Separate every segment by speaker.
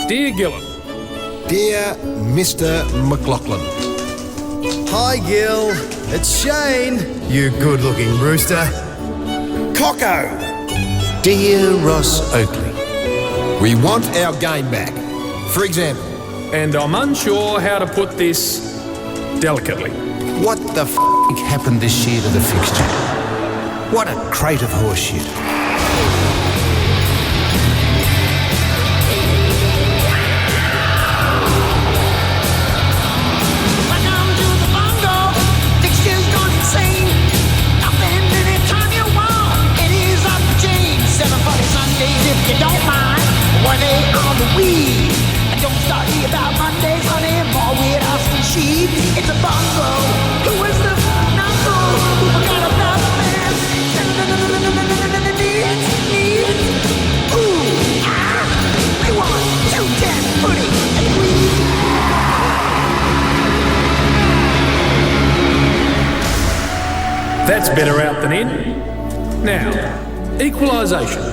Speaker 1: Dear Gillum.
Speaker 2: Dear Mr. McLaughlin.
Speaker 3: Hi, Gil. It's Shane, you good-looking rooster. Cocko.
Speaker 2: Dear Ross Oakley. We want our game back. For example.
Speaker 1: And I'm unsure how to put this delicately.
Speaker 2: What the f*** happened this year to the fixture? What a crate of horseshit.
Speaker 4: If you don't mind, were they on the weed? And don't start me about Mondays, honey, more weird house than sheep. It's a bongo. Who is the number? Who forgot about the man? Ooh, ah, we want 210 footy and we.
Speaker 1: That's better out than in. Now, equalisation.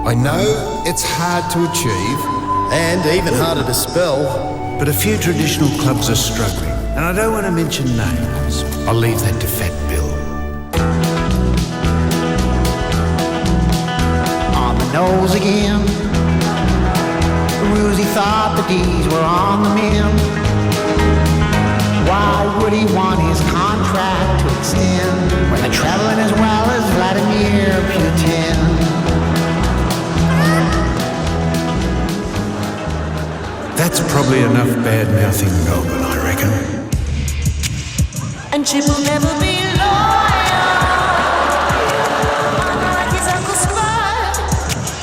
Speaker 2: I know it's hard to achieve.
Speaker 3: And even harder to spell.
Speaker 2: But a few traditional clubs are struggling. And I don't want to mention names. I'll leave that to Fat Bill.
Speaker 4: On the nose again. Roosie thought the D's were on the mend. Why would he want his contract to extend when they're traveling as well as Vladimir Putin?
Speaker 2: That's probably enough bad-mouthing Melbourne, I reckon.
Speaker 5: And Chip will never be loyal. Like his Uncle Spud.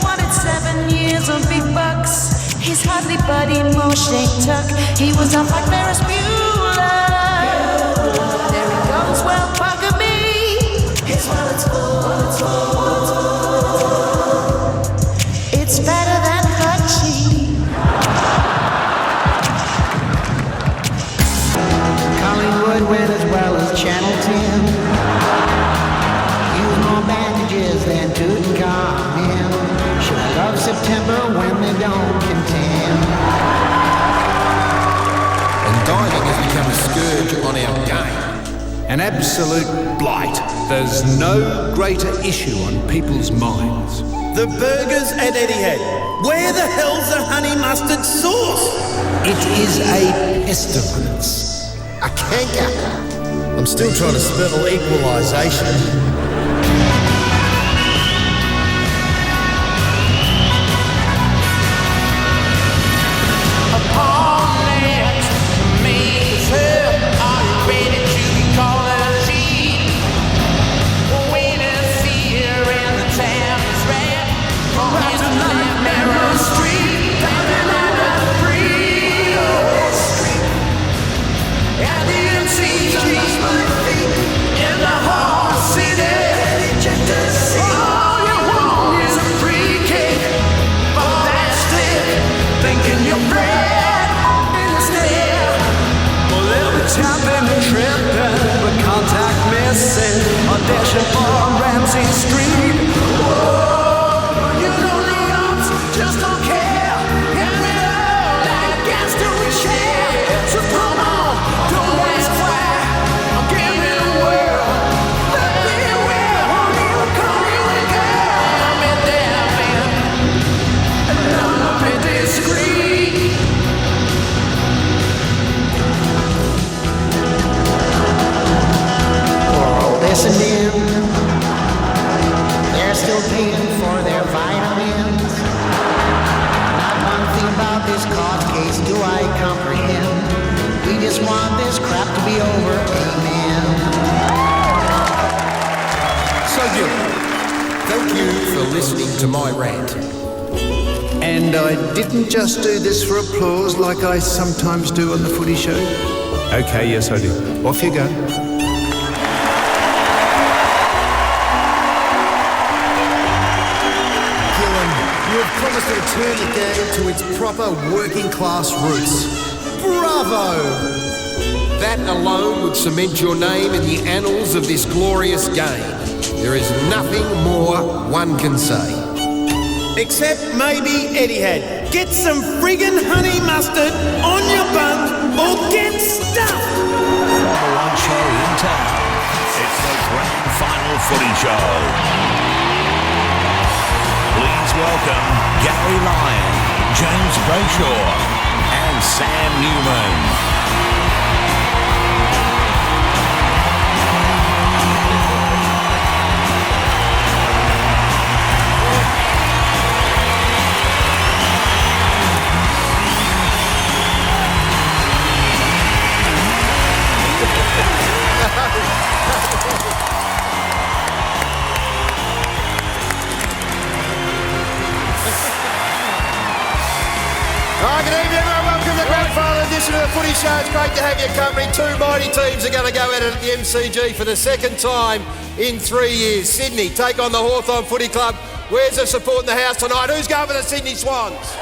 Speaker 5: Wanted 7 years of big bucks. His hardly buddy Moshe Tuck. He was up like Ferris Bueller. There he goes, well, bugger me. Here's what it's for. It's better than Hutchie.
Speaker 4: Went as well as Channel 10. Use more bandages than Tutankhamen. Should I love September when they don't contend?
Speaker 2: And diving has become a scourge on our game. An absolute blight. There's no greater issue on people's minds.
Speaker 3: The burgers at Etihad. Where the hell's the honey mustard sauce?
Speaker 2: It is a pestilence. A canker.
Speaker 3: I'm still trying to spell equalisation.
Speaker 6: Audition for Ramsey Street. Whoa, you know the odds, just don't care. Hand it all like gas to a share. So come on, don't ask why. I'll give it a whirl. Let me wear, won't even call you a girl. I'm in there, man, and I'm a bit discreet.
Speaker 4: Listening, they're still paying for their vitamins. Not one thing about this court case do I comprehend. We just want this crap to be over, amen.
Speaker 2: So Gil, thank you for listening to my rant.
Speaker 7: And I didn't just do this for applause like I sometimes do on the Footy show. Okay, yes I do. Off you go.
Speaker 3: You have promised to return the game to its proper working class roots. Bravo!
Speaker 2: That alone would cement your name in the annals of this glorious game.
Speaker 3: There is nothing more one can say.
Speaker 8: Except maybe Eddie had. Get some friggin' honey mustard on your bun or get stuffed!
Speaker 9: Number one show in town. It's the Grand Final Footy Show. Please welcome Gary Lyon, James Brayshaw and Sam Newman.
Speaker 3: Good evening, everyone. Welcome to the Grand Final edition of the Footy Show. It's great to have your company. Two mighty teams are going to go at it at the MCG for the second time in 3 years. Sydney take on the Hawthorn Footy Club. Where's the support in the house tonight? Who's going for the Sydney Swans?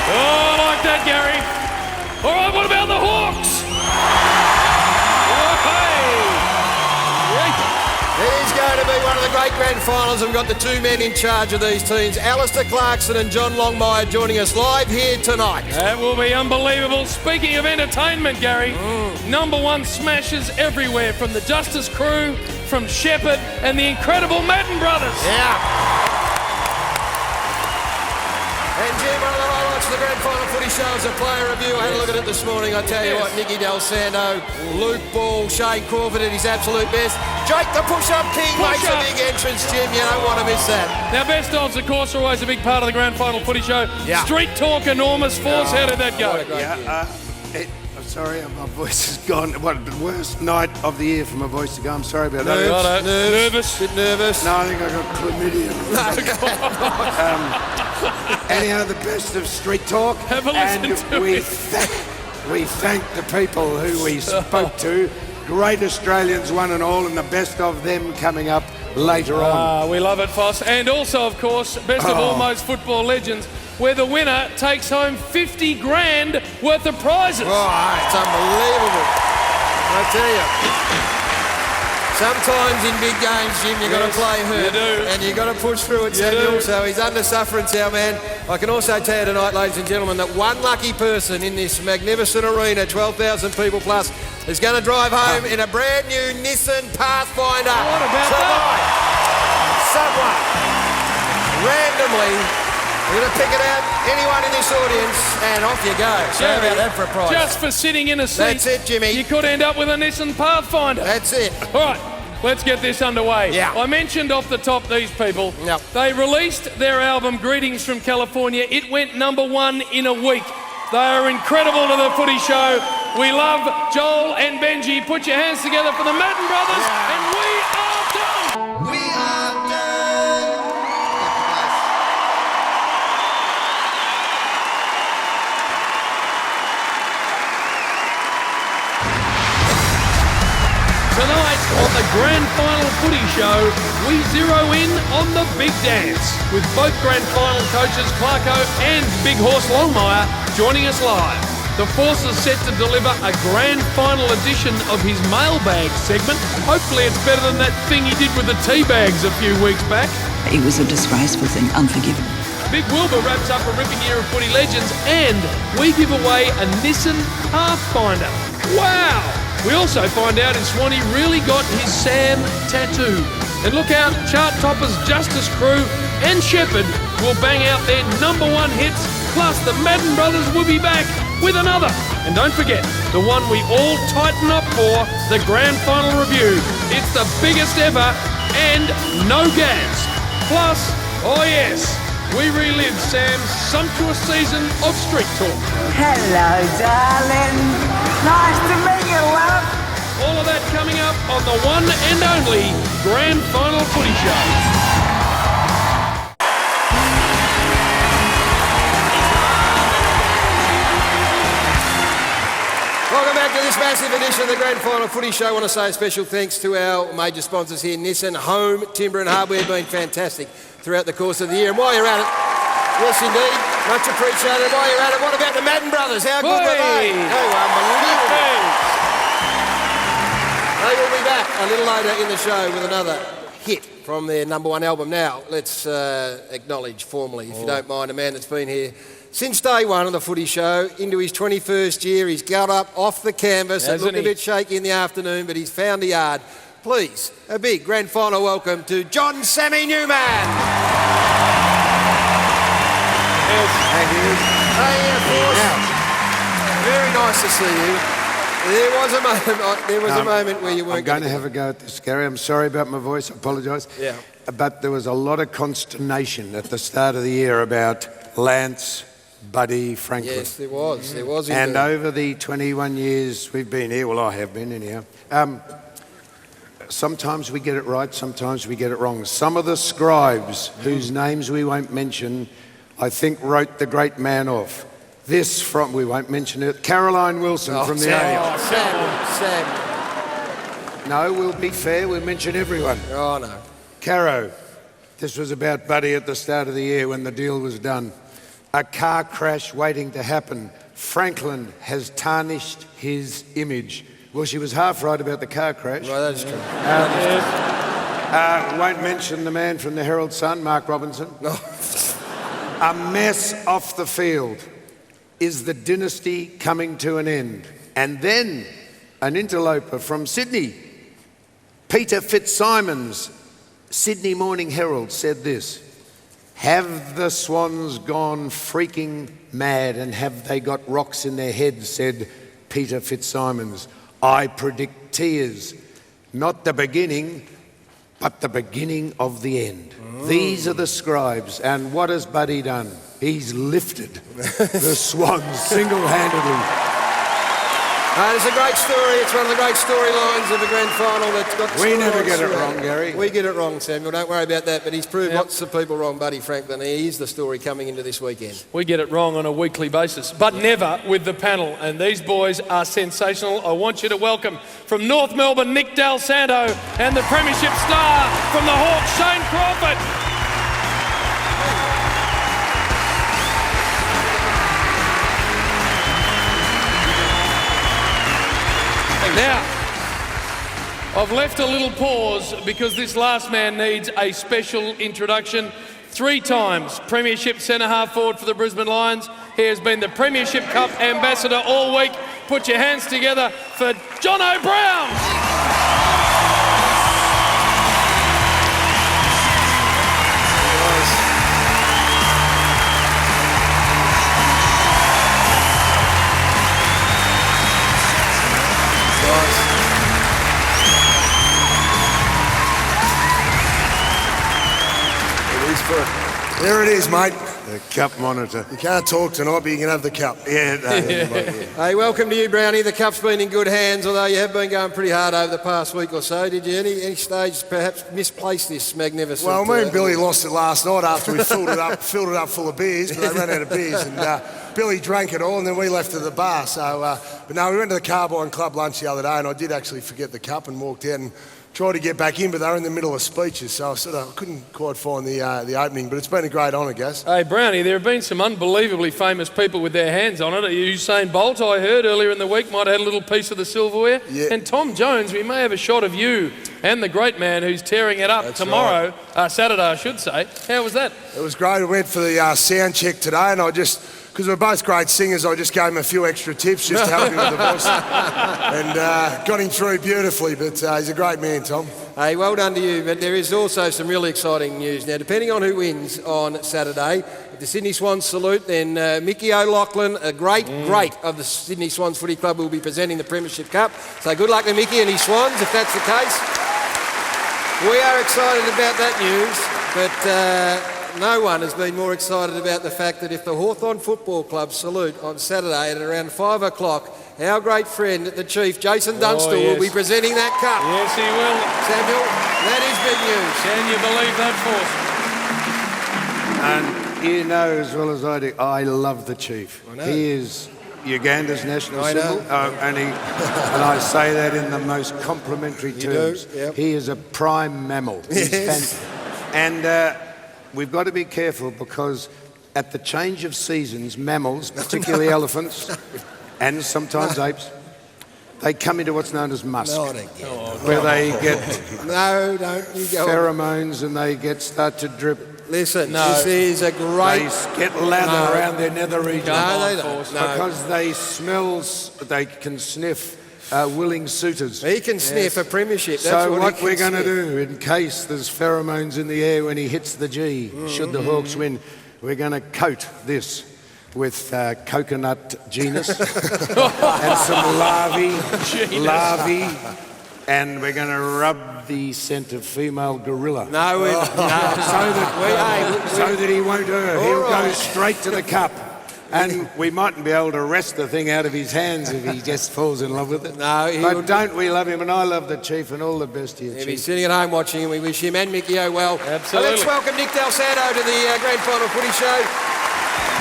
Speaker 1: Oh, I like that, Gary. All right, what about the Hawks? Oh, hey.
Speaker 3: It is going to be one of the great grand finals. We've got the two men in charge of these teams, Alistair Clarkson and John Longmire, joining us live here tonight.
Speaker 1: That will be unbelievable. Speaking of entertainment, Gary, number one smashes everywhere, from the Justice Crew, from Shepherd, and the incredible Madden Brothers.
Speaker 3: Yeah. And Jim, one of the highlights of the Grand Final Footy Show is a player review. I had a look at it this morning. I tell you what, Nicky Del Santo, Luke Ball, Shane Crawford at his absolute best. Jake the push-up king makes a big entrance, Jim. You don't want to miss that.
Speaker 1: Now, best odds, of course, are always a big part of the Grand Final Footy Show.
Speaker 3: Yeah.
Speaker 1: Street talk, enormous force. How did that go?
Speaker 10: I'm sorry, my voice is gone. What, the worst night of the year for my voice to go. I'm sorry about that.
Speaker 1: Nervous.
Speaker 3: Bit nervous.
Speaker 10: No, I think I got chlamydia. Anyhow, the best of street talk.
Speaker 1: Have a listen
Speaker 10: and
Speaker 1: to
Speaker 10: we
Speaker 1: it.
Speaker 10: we thank the people who we spoke to. Great Australians, one and all, and the best of them coming up later on.
Speaker 1: We love it, Foss. And also, of course, best of almost football legends, where the winner takes home 50 grand worth of prizes.
Speaker 3: Oh, it's unbelievable. I tell you. Sometimes in big games, Jim, you've got to play hurt.
Speaker 1: You do.
Speaker 3: And you've got to push through it, Samuel. So he's under sufferance, our man. I can also tell you tonight, ladies and gentlemen, that one lucky person in this magnificent arena, 12,000 people plus, is going to drive home in a brand new Nissan Pathfinder.
Speaker 1: What about
Speaker 3: tonight. Someone, randomly, we're going to pick it out, anyone in this audience, and off you go. So how about that for a prize?
Speaker 1: Just for sitting in a seat.
Speaker 3: That's it, Jimmy.
Speaker 1: You could end up with a Nissan Pathfinder.
Speaker 3: That's it.
Speaker 1: All right, let's get this underway.
Speaker 3: Yeah.
Speaker 1: I mentioned off the top these people.
Speaker 3: Yep.
Speaker 1: They released their album Greetings from California. It went #1 in a week. They are incredible to the Footy Show. We love Joel and Benji. Put your hands together for the Madden Brothers, and we are done.
Speaker 3: We are done.
Speaker 1: Tonight on the Grand Final Footy Show, we zero in on the big dance, with both Grand Final coaches Clarko and Big Horse Longmire joining us live. The Force is set to deliver a Grand Final edition of his mailbag segment. Hopefully it's better than that thing he did with the tea bags a few weeks back.
Speaker 11: It was a disgraceful thing, unforgivable.
Speaker 1: Big Wilbur wraps up a ripping year of footy legends, and we give away a Nissan Pathfinder. Wow! We also find out if Swanee really got his Sam tattoo. And look out, chart toppers Justice Crew and Shepherd will bang out their #1 hits, plus the Madden Brothers will be back with another. And don't forget, the one we all tighten up for, the Grand Final Review. It's the biggest ever and no gas. Plus, oh yes, we relive Sam's sumptuous season of street talk.
Speaker 4: Hello, darling. Nice to meet you, love.
Speaker 1: All of that coming up on the one and only Grand Final Footy Show.
Speaker 3: Welcome back to this massive edition of the Grand Final Footy Show. I want to say a special thanks to our major sponsors here, Nissan, Home, Timber and Hardware, been fantastic throughout the course of the year. And while you're at it, yes indeed, much appreciated. While you're at it, what about the Madden Brothers? How good were they? Oh, unbelievable. They will be back a little later in the show with another hit from their number one album. Now, let's acknowledge formally, if you don't mind, a man that's been here since day one of the Footy Show, into his 21st year. He's got up off the canvas. It looked a bit shaky in the afternoon, but he's found the yard. Please, a big grand final welcome to John Sammy Newman.
Speaker 10: Thank you.
Speaker 3: Hey, of course. Very nice to see you. There was a moment where you weren't
Speaker 10: I'm going to have a go at this, Gary. I'm sorry about my voice. I apologise.
Speaker 3: Yeah.
Speaker 10: But there was a lot of consternation at the start of the year about Lance, Buddy, Franklin.
Speaker 3: Yes, there was. There was
Speaker 10: And
Speaker 3: indeed.
Speaker 10: over the 21 years we've been here, well, I have been anyhow, sometimes we get it right, sometimes we get it wrong. Some of the scribes, whose names we won't mention, I think wrote the great man off. This from, we won't mention it, Caroline Wilson from the AFL.
Speaker 3: Sam.
Speaker 10: No, we'll be fair, we'll mention everyone.
Speaker 3: Oh, no.
Speaker 10: Caro, this was about Buddy at the start of the year when the deal was done. A car crash waiting to happen. Franklin has tarnished his image. Well, she was half right about the car crash.
Speaker 3: Well, that is true.
Speaker 10: Won't mention the man from the Herald Sun, Mark Robinson. A mess off the field. Is the dynasty coming to an end? And then an interloper from Sydney, Peter Fitzsimons, Sydney Morning Herald, said this: have the Swans gone freaking mad and have they got rocks in their heads, said Peter Fitzsimons. I predict tears, not the beginning, but the beginning of the end. These are the scribes, and what has Buddy done? He's lifted the Swans single-handedly.
Speaker 3: It's a great story. It's one of the great storylines of the grand final that's got the
Speaker 10: We never
Speaker 3: storylines
Speaker 10: get it
Speaker 3: throughout.
Speaker 10: wrong, Gary.
Speaker 3: We get it wrong, Samuel. Don't worry about that. But he's proved lots of people wrong, Buddy Franklin. He is the story coming into this weekend.
Speaker 1: We get it wrong on a weekly basis, but never with the panel. And these boys are sensational. I want you to welcome from North Melbourne, Nick Del Santo, and the Premiership star from the Hawks, Shane Crawford. Now, I've left a little pause because this last man needs a special introduction. 3 times Premiership centre-half forward for the Brisbane Lions. He has been the Premiership Cup ambassador all week. Put your hands together for John O'Brien.
Speaker 12: There it is, mate.
Speaker 10: The cup monitor.
Speaker 12: You can't talk tonight, but you can have the cup.
Speaker 10: Yeah,
Speaker 3: Hey, welcome to you, Brownie. The cup's been in good hands, although you have been going pretty hard over the past week or so. Did you any stage perhaps misplace this magnificent...
Speaker 12: Well, me and Billy lost it last night after we filled it up full of beers, but they ran out of beers, and Billy drank it all, and then we left at the bar. So, but no, we went to the Carbine Club lunch the other day, and I did actually forget the cup and walked out and tried to get back in, but they were in the middle of speeches, so I couldn't quite find the opening, but it's been a great honour, Gus.
Speaker 1: Hey, Brownie, there have been some unbelievably famous people with their hands on it. Usain Bolt, I heard earlier in the week, might have had a little piece of the silverware.
Speaker 12: Yeah.
Speaker 1: And Tom Jones, we may have a shot of you and the great man who's tearing it up
Speaker 12: That's
Speaker 1: tomorrow, Saturday, I should say. How was that?
Speaker 12: It was great. I went for the sound check today, and because we're both great singers, I just gave him a few extra tips just to help him with the voice. And got him through beautifully, but he's a great man, Tom.
Speaker 3: Hey, well done to you, but there is also some really exciting news. Now, depending on who wins on Saturday, if the Sydney Swans salute, then Mickey O'Loughlin, a great of the Sydney Swans Footy Club, will be presenting the Premiership Cup. So good luck to Mickey and his Swans, if that's the case. We are excited about that news, but no one has been more excited about the fact that if the Hawthorn Football Club salute on Saturday at around 5 o'clock, our great friend, the Chief, Jason Dunstall, will be presenting that cup.
Speaker 1: Yes, he will.
Speaker 3: Samuel, that
Speaker 1: Can you believe that force?
Speaker 10: And you know as well as I do, I love the Chief.
Speaker 3: I know.
Speaker 10: He is Uganda's national
Speaker 3: I know.
Speaker 10: symbol, and I say that in the most complimentary terms.
Speaker 3: do, yep.
Speaker 10: He is a prime mammal. He's
Speaker 3: Yes.
Speaker 10: And we've got to be careful because at the change of seasons, mammals, particularly elephants, and sometimes apes, they come into what's known as musk,
Speaker 3: No, I don't get it.
Speaker 10: where they get
Speaker 3: No, don't you go.
Speaker 10: pheromones and they start to drip.
Speaker 3: Listen, this is a great...
Speaker 10: They get lather around their nether region.
Speaker 3: No, they don't. No.
Speaker 10: Because they they can sniff willing suitors.
Speaker 3: He can sniff a premiership. That's
Speaker 10: So what
Speaker 3: he
Speaker 10: we're
Speaker 3: can
Speaker 10: going to
Speaker 3: sniff.
Speaker 10: do, in case there's pheromones in the air when he hits the G, should the Hawks win, we're going to coat this with coconut genus and some larvae, and we're going to rub the scent of female gorilla.
Speaker 3: No, we're not.
Speaker 10: So that he won't err. He'll go straight to the cup. And we mightn't be able to wrest the thing out of his hands if he just falls in love with it.
Speaker 3: No,
Speaker 10: but don't we love him? And I love the Chief, and all the best to you,
Speaker 3: He'll be
Speaker 10: Chief.
Speaker 3: sitting at home watching, and we wish him and Mickey O well.
Speaker 1: Absolutely.
Speaker 3: Let's welcome Nick Del Santo to the Grand Final Footy Show.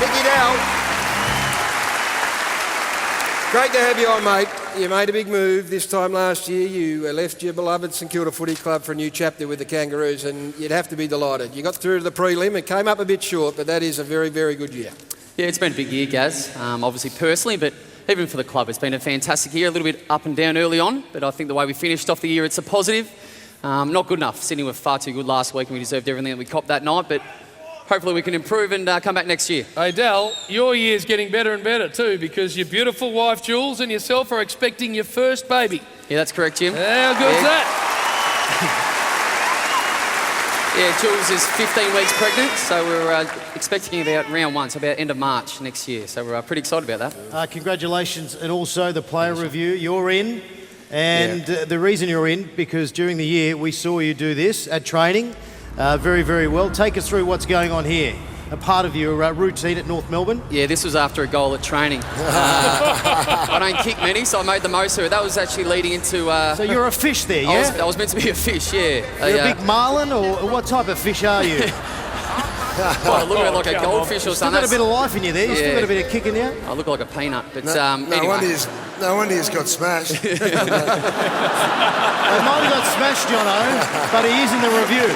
Speaker 3: Nicky Del, great to have you on, mate. You made a big move this time last year. You left your beloved St Kilda Footy Club for a new chapter with the Kangaroos, and you'd have to be delighted. You got through to the prelim. It came up a bit short, but that is a very, very good year.
Speaker 13: Yeah, it's been a big year, Gaz, obviously personally, but even for the club, it's been a fantastic year. A little bit up and down early on, but I think the way we finished off the year, it's a positive. Not good enough. Sydney were far too good last week, and we deserved everything that we copped that night, but hopefully we can improve and come back next year.
Speaker 1: Hey, Dal, your year's getting better and better too, because your beautiful wife, Jules, and yourself are expecting your first baby.
Speaker 13: Yeah, that's correct, Jim.
Speaker 1: How good's that?
Speaker 13: Yeah, Jules is 15 weeks pregnant, so we're expecting about round 1, so about end of March next year. So we're pretty excited about that.
Speaker 14: Congratulations, and also the player review. You're in, and the reason you're in, because during the year we saw you do this at training very, very well. Take us through what's going on here. A part of your routine at North Melbourne?
Speaker 13: Yeah, this was after a goal at training. I don't kick many, so I made the most of it. That was actually leading into...
Speaker 14: So you're a fish there, yeah?
Speaker 13: I was meant to be a fish, yeah.
Speaker 14: You're a big marlin, or what type of fish are you?
Speaker 13: Well, I look like a goldfish or
Speaker 14: You've
Speaker 13: something.
Speaker 14: still got a bit of life in you there. You've still got a bit of kick in you.
Speaker 13: I look like a peanut, but
Speaker 12: No
Speaker 13: anyway.
Speaker 12: wonder he's got smashed.
Speaker 14: He might have got smashed, Jono, but he is in the review.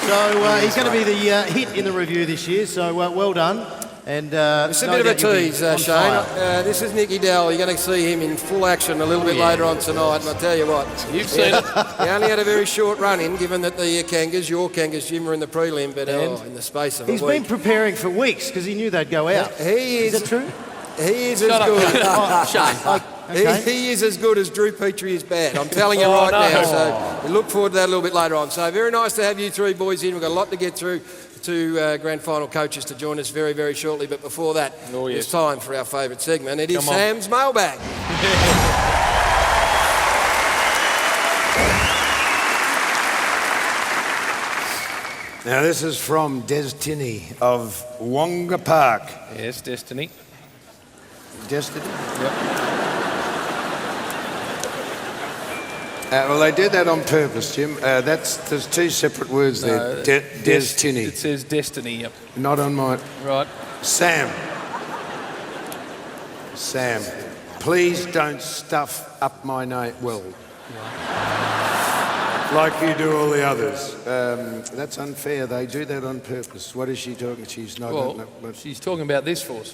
Speaker 14: So he's going to be the hit in the review this year, so well done. And
Speaker 3: it's a bit of a tease, Shane. This is Nicky Dell. You're going to see him in full action a little bit later on tonight, and I'll tell you what.
Speaker 1: You've seen it.
Speaker 3: He only had a very short run in, given that the your Kangas, Jim, were in the prelim, but in the space of a week.
Speaker 14: He's been preparing for weeks because he knew they'd go out.
Speaker 3: Is
Speaker 14: that true?
Speaker 3: He is as good.
Speaker 13: Shane.
Speaker 3: He is as good as Drew Petrie is bad. I'm telling you right now. So we look forward to that a little bit later on. So very nice to have you three boys in. We've got a lot to get through. Two grand final coaches to join us very, very shortly. But before that, it's time for our favourite segment. It is Sam's mailbag.
Speaker 10: Now, this is from Des Tinney of Wonga Park.
Speaker 1: Yes, Destiny.
Speaker 10: Destiny?
Speaker 1: Yep.
Speaker 10: Well, they did that on purpose, Jim. There's two separate words there. Des Tinney.
Speaker 1: It says Destiny, yep.
Speaker 10: Not on mine.
Speaker 1: Right.
Speaker 10: Sam, please don't stuff up my name. Well, like you do all the others. That's unfair. They do that on purpose. What is she talking? She's not.
Speaker 1: Well, she's talking about this for us.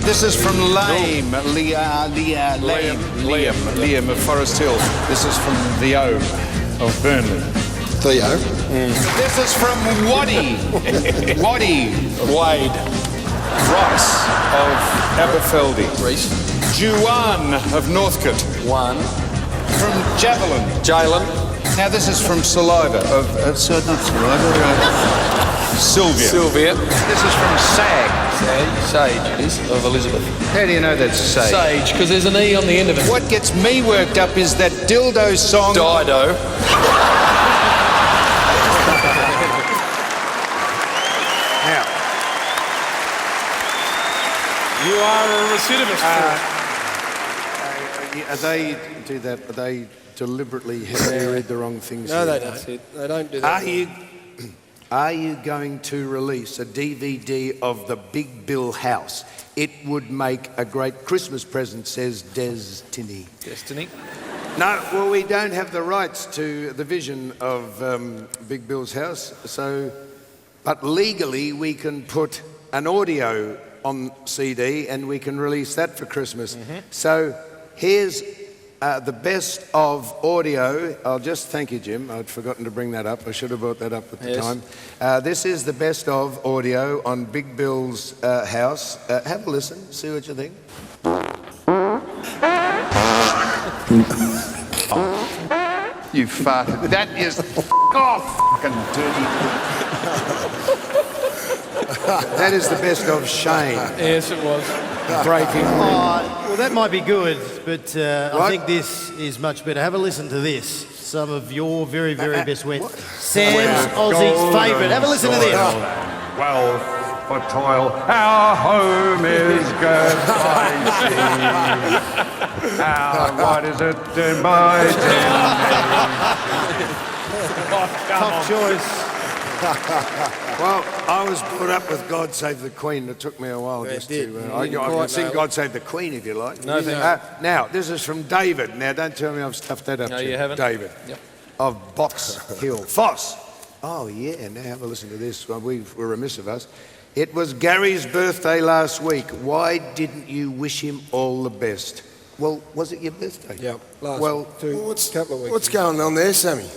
Speaker 2: This is from Liam of Forest Hill. This is from Theo of Burnley.
Speaker 12: Theo.
Speaker 2: This is from Wade Rice of Aberfeldy.
Speaker 12: Reese.
Speaker 2: Juan of Northcote.
Speaker 12: One.
Speaker 2: From Javelin.
Speaker 12: Jalen.
Speaker 2: Now this is from Saliva of not Saliva. Sylvia. This is from Sage of Elizabeth. How do you know that's Sage?
Speaker 1: Sage, because there's an E on the end of it.
Speaker 2: What gets me worked up is that dildo song.
Speaker 12: Dido.
Speaker 10: Now,
Speaker 1: You are a recidivist.
Speaker 10: they do that. They deliberately have you read the wrong things.
Speaker 3: No,
Speaker 10: here.
Speaker 3: they don't. They don't do that.
Speaker 10: Are you going to release a DVD of the Big Bill House? It would make a great Christmas present, says Des Tinney.
Speaker 1: Destiny.
Speaker 10: No, well, we don't have the rights to the vision of Big Bill's house, but legally we can put an audio on CD and we can release that for Christmas. So here's the best of audio. I'll just thank you, Jim. I'd forgotten to bring that up. I should have brought that up at the time. This is the best of audio on Big Bill's house. Have a listen. See what you think. You farted. That is off. Fucking dirty. That is the best of Shane.
Speaker 1: Yes, it was.
Speaker 10: Breaking.
Speaker 14: Well, that might be good, but I think this is much better. Have a listen to this. Some of your very, very best wet. Sam's Aussie's favourite. Have a listen to this.
Speaker 2: Well, for toil, our home is good by sea. What is it in my
Speaker 14: Tough choice.
Speaker 10: Well, I was brought up with God Save the Queen. It took me a while just to... I can sing God Save the Queen if you like.
Speaker 1: No,
Speaker 10: now, this is from David. Now, don't tell me I've stuffed that up.
Speaker 1: No,
Speaker 10: Jim.
Speaker 1: you haven't.
Speaker 10: David.
Speaker 1: Yep.
Speaker 10: Of Box Hill. Foss. Oh, yeah. Now have a listen to this. Well, we're remiss of us. It was Gary's birthday last week. Why didn't you wish him all the best? Well, was it your birthday?
Speaker 12: Yeah,
Speaker 10: Well,
Speaker 12: couple of weeks. What's going on there, Sammy?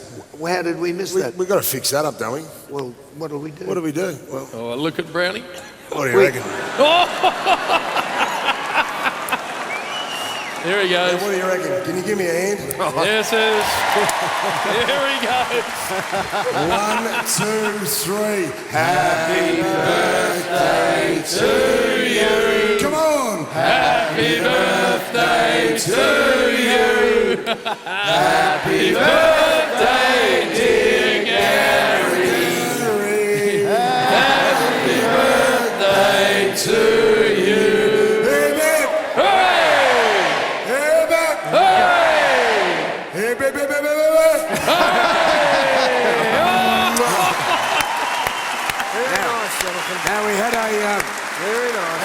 Speaker 10: how did we miss that?
Speaker 12: We've got to fix that up, don't we?
Speaker 10: Well, what do we do?
Speaker 12: What do we do? Well,
Speaker 1: Oh, look at Brownie.
Speaker 12: what do you reckon?
Speaker 1: Here he goes.
Speaker 12: What do you reckon? Can you give me a hand?
Speaker 1: Yes, it is. Here he goes.
Speaker 12: 1, 2, 3.
Speaker 10: Happy birthday to you.
Speaker 12: Come on!
Speaker 1: Happy birthday to you. Happy birthday, dear Gary. Happy birthday to you.
Speaker 12: Hip, hip.
Speaker 1: Hooray!
Speaker 12: Hip, hip.
Speaker 1: Hooray!
Speaker 12: Hip, hip, hip, hip, hip, hip.
Speaker 10: Now we had a...
Speaker 12: Very nice.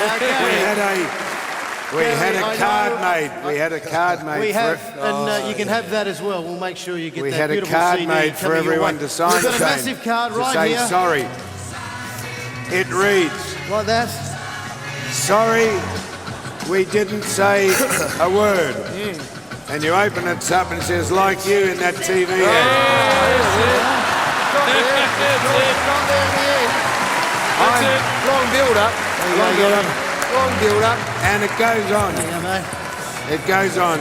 Speaker 10: We had a card made. We had a card made.
Speaker 14: We have, and you can have that as well. We'll make sure you get
Speaker 10: We
Speaker 14: that
Speaker 10: had a
Speaker 14: beautiful
Speaker 10: card
Speaker 14: CD
Speaker 10: made for
Speaker 14: coming your
Speaker 10: everyone
Speaker 14: way.
Speaker 10: to sign.
Speaker 14: We've got a
Speaker 10: Shane,
Speaker 14: massive card
Speaker 10: to
Speaker 14: right
Speaker 10: say
Speaker 14: here.
Speaker 10: sorry. It reads,
Speaker 14: Like that.
Speaker 10: sorry, we didn't say a word. And you open it up and it says, like you in that TV ad.
Speaker 1: That's it.
Speaker 3: Long build-up. Long build-up.
Speaker 10: And it goes on.
Speaker 14: Hang on, mate.
Speaker 10: It goes on.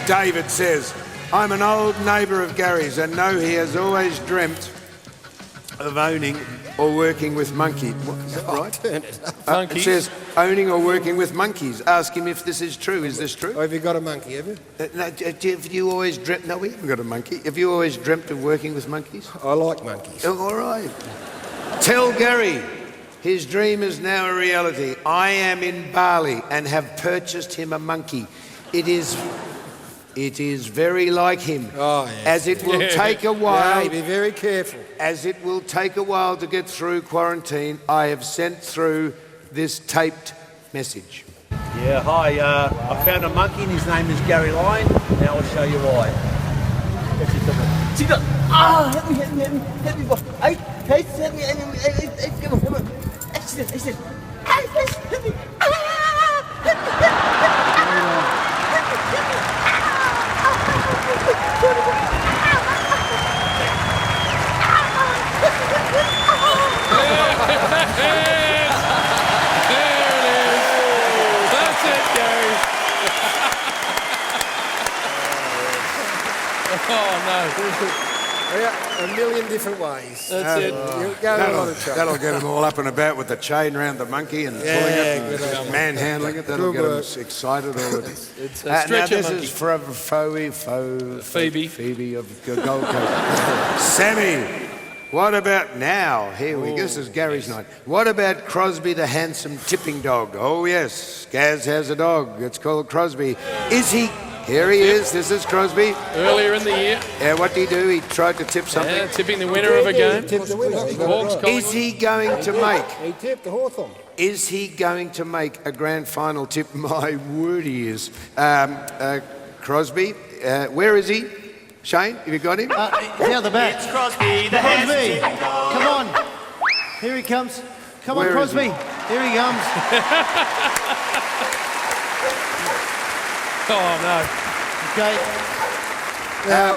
Speaker 10: David says, I'm an old neighbour of Gary's and know he has always dreamt of owning or working with monkeys. Is that right? It says owning or working with monkeys. Ask him if this is true. Is this true?
Speaker 3: Oh, have you got a monkey, have you?
Speaker 10: No, have you always dreamt... No, we haven't got a monkey. Have you always dreamt of working with monkeys?
Speaker 3: I like monkeys.
Speaker 10: Oh, all right. Tell Gary his dream is now a reality. I am in Bali and have purchased him a monkey. It is very like him.
Speaker 3: Oh, yes.
Speaker 10: As it will take a while.
Speaker 3: Yeah, be very careful.
Speaker 10: As it will take a while to get through quarantine, I have sent through this taped message.
Speaker 15: Yeah, hi. I found a monkey and his name is Gary Lyon. Now I'll show you why.
Speaker 6: Help me, boss. Hey, help me, help me. Listen. Help me.
Speaker 1: That's it, Gary. Oh, no.
Speaker 3: Yeah, a million different ways.
Speaker 1: That's it.
Speaker 3: You're going on a track.
Speaker 10: That'll get them all up and about with the chain around the monkey and pulling it and manhandling it. That'll get them excited already.
Speaker 1: It's a
Speaker 10: Now
Speaker 1: stretcher
Speaker 10: this
Speaker 1: monkey.
Speaker 10: is for Phoebe of Gold Coast. Sammy, what about now? Here we go. This is Gary's night. What about Crosby the handsome tipping dog? Oh yes, Gaz has a dog. It's called Crosby. Is he... Here he is. This is Crosby.
Speaker 1: Earlier in the year.
Speaker 10: Yeah, what did he do? He tried to tip something.
Speaker 1: Yeah, tipping the winner of a game.
Speaker 3: Tipped the winner.
Speaker 1: Hawks,
Speaker 10: Is he going to make...
Speaker 3: He tipped the Hawthorn.
Speaker 10: Is he going to make a grand final tip? My word, he is. Crosby, where is he? Shane, have you got him?
Speaker 14: Down the back.
Speaker 6: It's Crosby, the
Speaker 14: Crosby,
Speaker 6: handsome dog.
Speaker 14: come on. Here he comes. Come
Speaker 10: Where
Speaker 14: on,
Speaker 10: is
Speaker 14: Crosby. Here he comes.
Speaker 1: Oh, no.
Speaker 14: Okay.
Speaker 3: Now,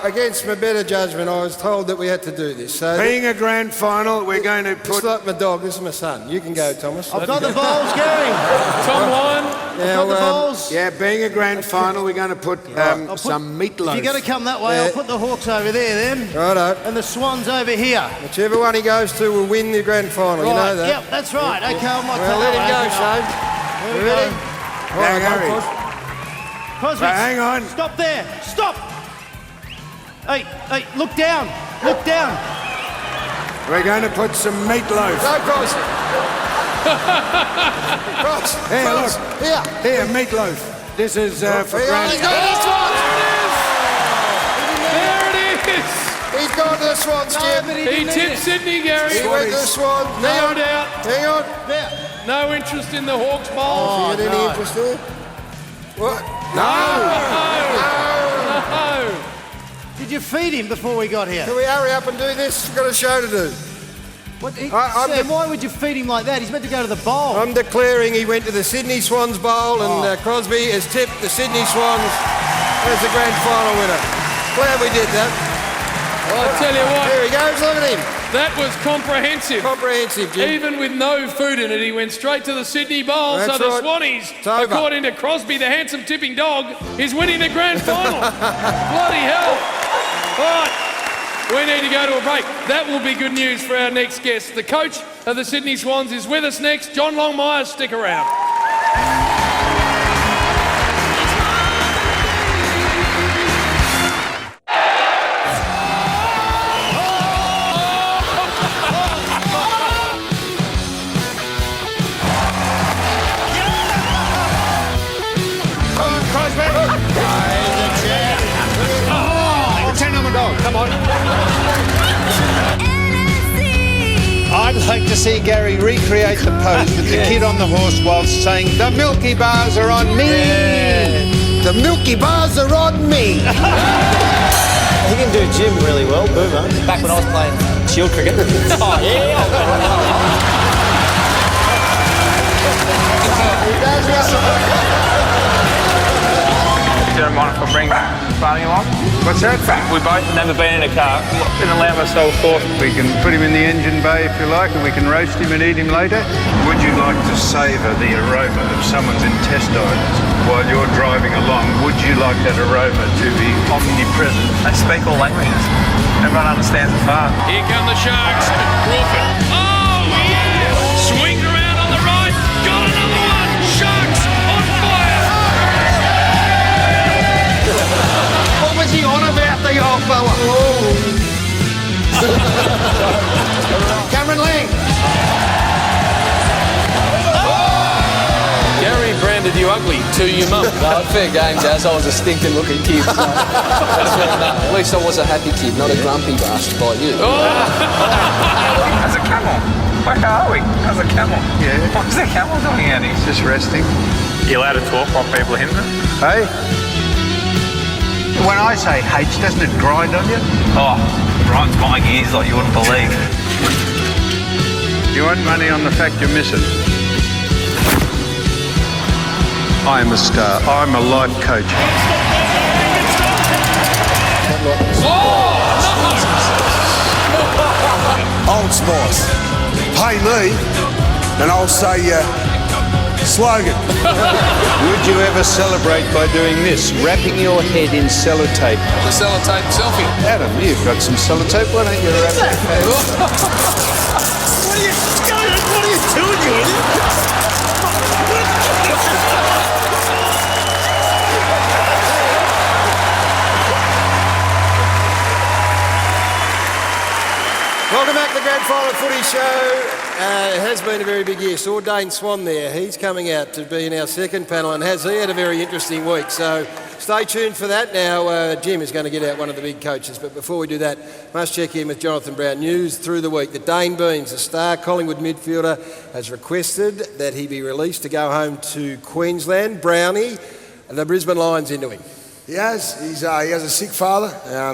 Speaker 3: against my better judgment, I was told that we had to do this. So
Speaker 10: Being a grand final, we're going to
Speaker 3: it's
Speaker 10: put...
Speaker 3: like my dog. This is my son. You can go, Thomas.
Speaker 14: I've got the bowls, Gary.
Speaker 1: Tom Lyon.
Speaker 14: I've got the bowls.
Speaker 10: Yeah, being a grand final, we're going to put some meatloaf.
Speaker 14: If you're going to come that way, I'll put the Hawks over there then.
Speaker 3: Righto.
Speaker 14: And the Swans over here.
Speaker 3: Whichever one he goes to will win the grand final.
Speaker 14: Right.
Speaker 3: You know that.
Speaker 14: Yep, that's right. Okay, I'm not
Speaker 3: Well, let him go, Shane.
Speaker 14: There we
Speaker 3: Ready?
Speaker 14: go.
Speaker 3: All right,
Speaker 10: Gary.
Speaker 3: go,
Speaker 14: Cosby,
Speaker 10: hang on.
Speaker 14: Stop there. Stop. Hey, look down. Look down.
Speaker 10: We're going to put some meatloaf.
Speaker 3: Go, Cross. Cross.
Speaker 10: Here,
Speaker 3: Cross.
Speaker 10: look.
Speaker 3: Here.
Speaker 10: Here, meatloaf. This is for
Speaker 3: He's
Speaker 10: grand...
Speaker 3: got the Swans.
Speaker 1: There it is.
Speaker 3: He's gone to the Swans, Jim.
Speaker 1: He tipped Sydney, Gary.
Speaker 3: He went to the Swans.
Speaker 1: No doubt.
Speaker 3: Hang on.
Speaker 1: No interest in the Hawks bowl.
Speaker 3: Oh, you got any interest there? What?
Speaker 1: No.
Speaker 14: Did you feed him before we got here?
Speaker 3: Can we hurry up and do this? We've got a show to do.
Speaker 14: Sam, why would you feed him like that? He's meant to go to the bowl.
Speaker 3: I'm declaring he went to the Sydney Swans Bowl and Crosby has tipped the Sydney Swans as the grand final winner. Glad we did that.
Speaker 1: Well, I tell you what.
Speaker 3: There he goes, look at him.
Speaker 1: That was comprehensive.
Speaker 3: Comprehensive, Jim.
Speaker 1: Even with no food in it, he went straight to the Sydney Bowl.
Speaker 3: That's
Speaker 1: so the
Speaker 3: right.
Speaker 1: Swannies,
Speaker 3: It's over.
Speaker 1: according to Crosby, the handsome tipping dog, is winning the grand final. Bloody hell. All right, we need to go to a break. That will be good news for our next guest. The coach of the Sydney Swans is with us next. John Longmire, stick around.
Speaker 10: Come on.
Speaker 7: I'd like to see Gary recreate the pose with the kid on the horse whilst saying, "The Milky Bars are on me."
Speaker 3: The Milky Bars are on me.
Speaker 16: He can do gym really well, Boomer. Back when I was playing shield cricket. Oh, yeah.
Speaker 17: You don't mind if I bring Barney along?
Speaker 10: What's that?
Speaker 17: We both never been in a car. Didn't allow myself thought.
Speaker 10: We can put him in the engine bay if you like, and we can roast him and eat him later. Would you like to savour the aroma of someone's intestines while you're driving along? Would you like that aroma to be omnipresent?
Speaker 17: They speak all languages. Everyone understands the far.
Speaker 1: Here come the Sharks. Crawford. Oh, yeah! Swings around on the right. Got another one. Sharks on fire.
Speaker 3: What was he on about, the old fella? Cameron Lang.
Speaker 18: Gary branded you ugly to your mum.
Speaker 16: No, fair game, Jazz. I was a stinking looking kid. So at least I was a happy kid, not a grumpy bastard like you.
Speaker 17: As a camel. Where are we? As a camel.
Speaker 10: Yeah.
Speaker 17: What's the camel doing out here?
Speaker 10: Just resting.
Speaker 17: You allowed to talk while people are hindering?
Speaker 10: Hey? When I say H, doesn't it grind on you?
Speaker 17: Oh, grinds my gears like you wouldn't believe.
Speaker 10: You want money on the fact you're missing? I'm a star. I'm a life coach.
Speaker 12: Old Spice. Pay me, and I'll say slogan.
Speaker 7: Would you ever celebrate by doing this? Wrapping your head in sellotape.
Speaker 18: The sellotape selfie.
Speaker 7: Adam, you've got some sellotape. Why don't you wrap your head?
Speaker 8: What are you doing, you idiot?
Speaker 3: Welcome back to the Grand Final Footy Show. It has been a very big year. Saw Dane Swan there. He's coming out to be in our second panel, and has he had a very interesting week. So stay tuned for that. Now, Jim is going to get out one of the big coaches. But before we do that, must check in with Jonathan Brown. News through the week that Dane Beams, a star Collingwood midfielder, has requested that he be released to go home to Queensland. Brownie, the Brisbane Lions into him.
Speaker 12: He has. He has a sick father,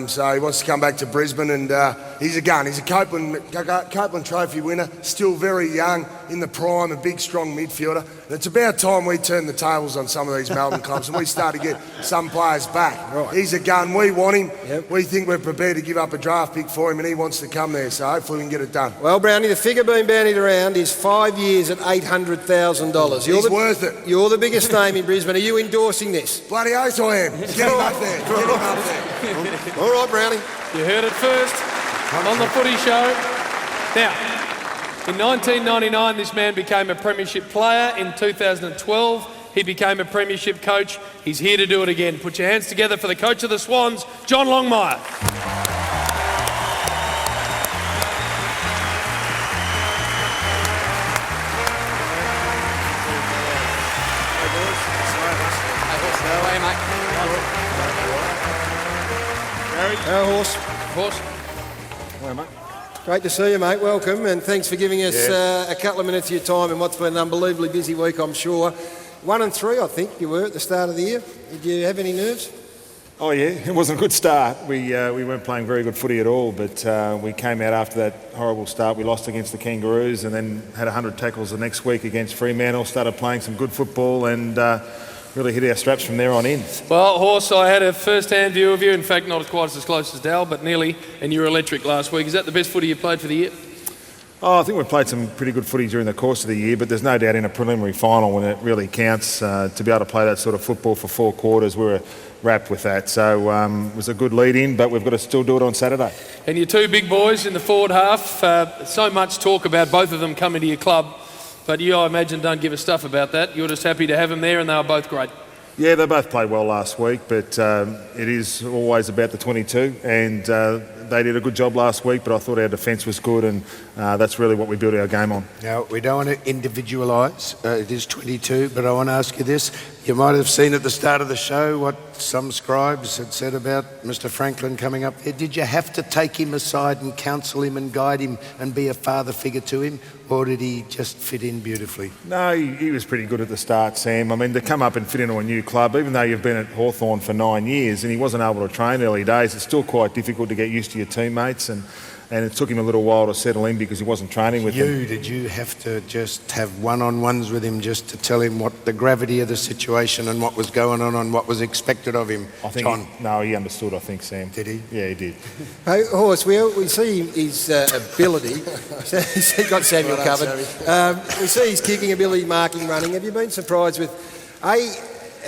Speaker 12: so he wants to come back to Brisbane, and he's a gun. He's a Copeland Trophy winner, still very young, in the prime, a big, strong midfielder. And it's about time we turn the tables on some of these Melbourne clubs and we start to get some players back.
Speaker 3: Right.
Speaker 12: He's a gun. We want him. Yep. We think we're prepared to give up a draft pick for him, and he wants to come there, so hopefully we can get it done.
Speaker 3: Well, Brownie, the figure being bandied around is 5 years at $800,000.
Speaker 12: He's worth it.
Speaker 3: You're the biggest name in Brisbane. Are you endorsing this?
Speaker 12: Bloody oath I am. Get him up there. Get him up there.
Speaker 3: All right, Brownie.
Speaker 1: You heard it first on the Footy Show. Now, in 1999, this man became a premiership player. In 2012, he became a premiership coach. He's here to do it again. Put your hands together for the coach of the Swans, John Longmire. Horse.
Speaker 3: Hello, mate. Great to see you, mate. Welcome, and thanks for giving us a couple of minutes of your time in what's been an unbelievably busy week, I'm sure. 1-3, I think you were at the start of the year. Did you have any nerves?
Speaker 19: Oh yeah, it wasn't a good start. We weren't playing very good footy at all, but we came out after that horrible start. We lost against the Kangaroos and then had 100 tackles the next week against Fremantle, started playing some good football and really hit our straps from there on in.
Speaker 1: Well, Horse, I had a first-hand view of you. In fact, not quite as close as Dal, but nearly, and you were electric last week. Is that the best footy you played for the year?
Speaker 19: Oh, I think we've played some pretty good footy during the course of the year, but there's no doubt in a preliminary final when it really counts to be able to play that sort of football for 4 quarters, we were wrapped with that. So it was a good lead-in, but we've got to still do it on Saturday.
Speaker 1: And your two big boys in the forward half, so much talk about both of them coming to your club, but you, I imagine, don't give a stuff about that. You're just happy to have them there, and they were both great.
Speaker 19: Yeah, they both played well last week, but it is always about the 22, and they did a good job last week, but I thought our defence was good, and that's really what we built our game on.
Speaker 10: Now, we don't want to individualise. It is 22, but I want to ask you this. You might have seen at the start of the show what some scribes had said about Mr. Franklin coming up there. Did you have to take him aside and counsel him and guide him and be a father figure to him, or did he just fit in beautifully?
Speaker 19: No, he was pretty good at the start, Sam. I mean, to come up and fit into a new club, even though you've been at Hawthorn for 9 years and he wasn't able to train early days, it's still quite difficult to get used to your teammates, and it took him a little while to settle in because he wasn't training with them.
Speaker 10: Did you have to just have one-on-ones with him just to tell him what the gravity of the situation and what was going on and what was expected of him?
Speaker 19: I think he understood, I think, Sam.
Speaker 10: Did he?
Speaker 19: Yeah, he did.
Speaker 3: Hey, Horse, we see his ability. He's got Samuel covered. We see his kicking ability, marking, running. Have you been surprised with,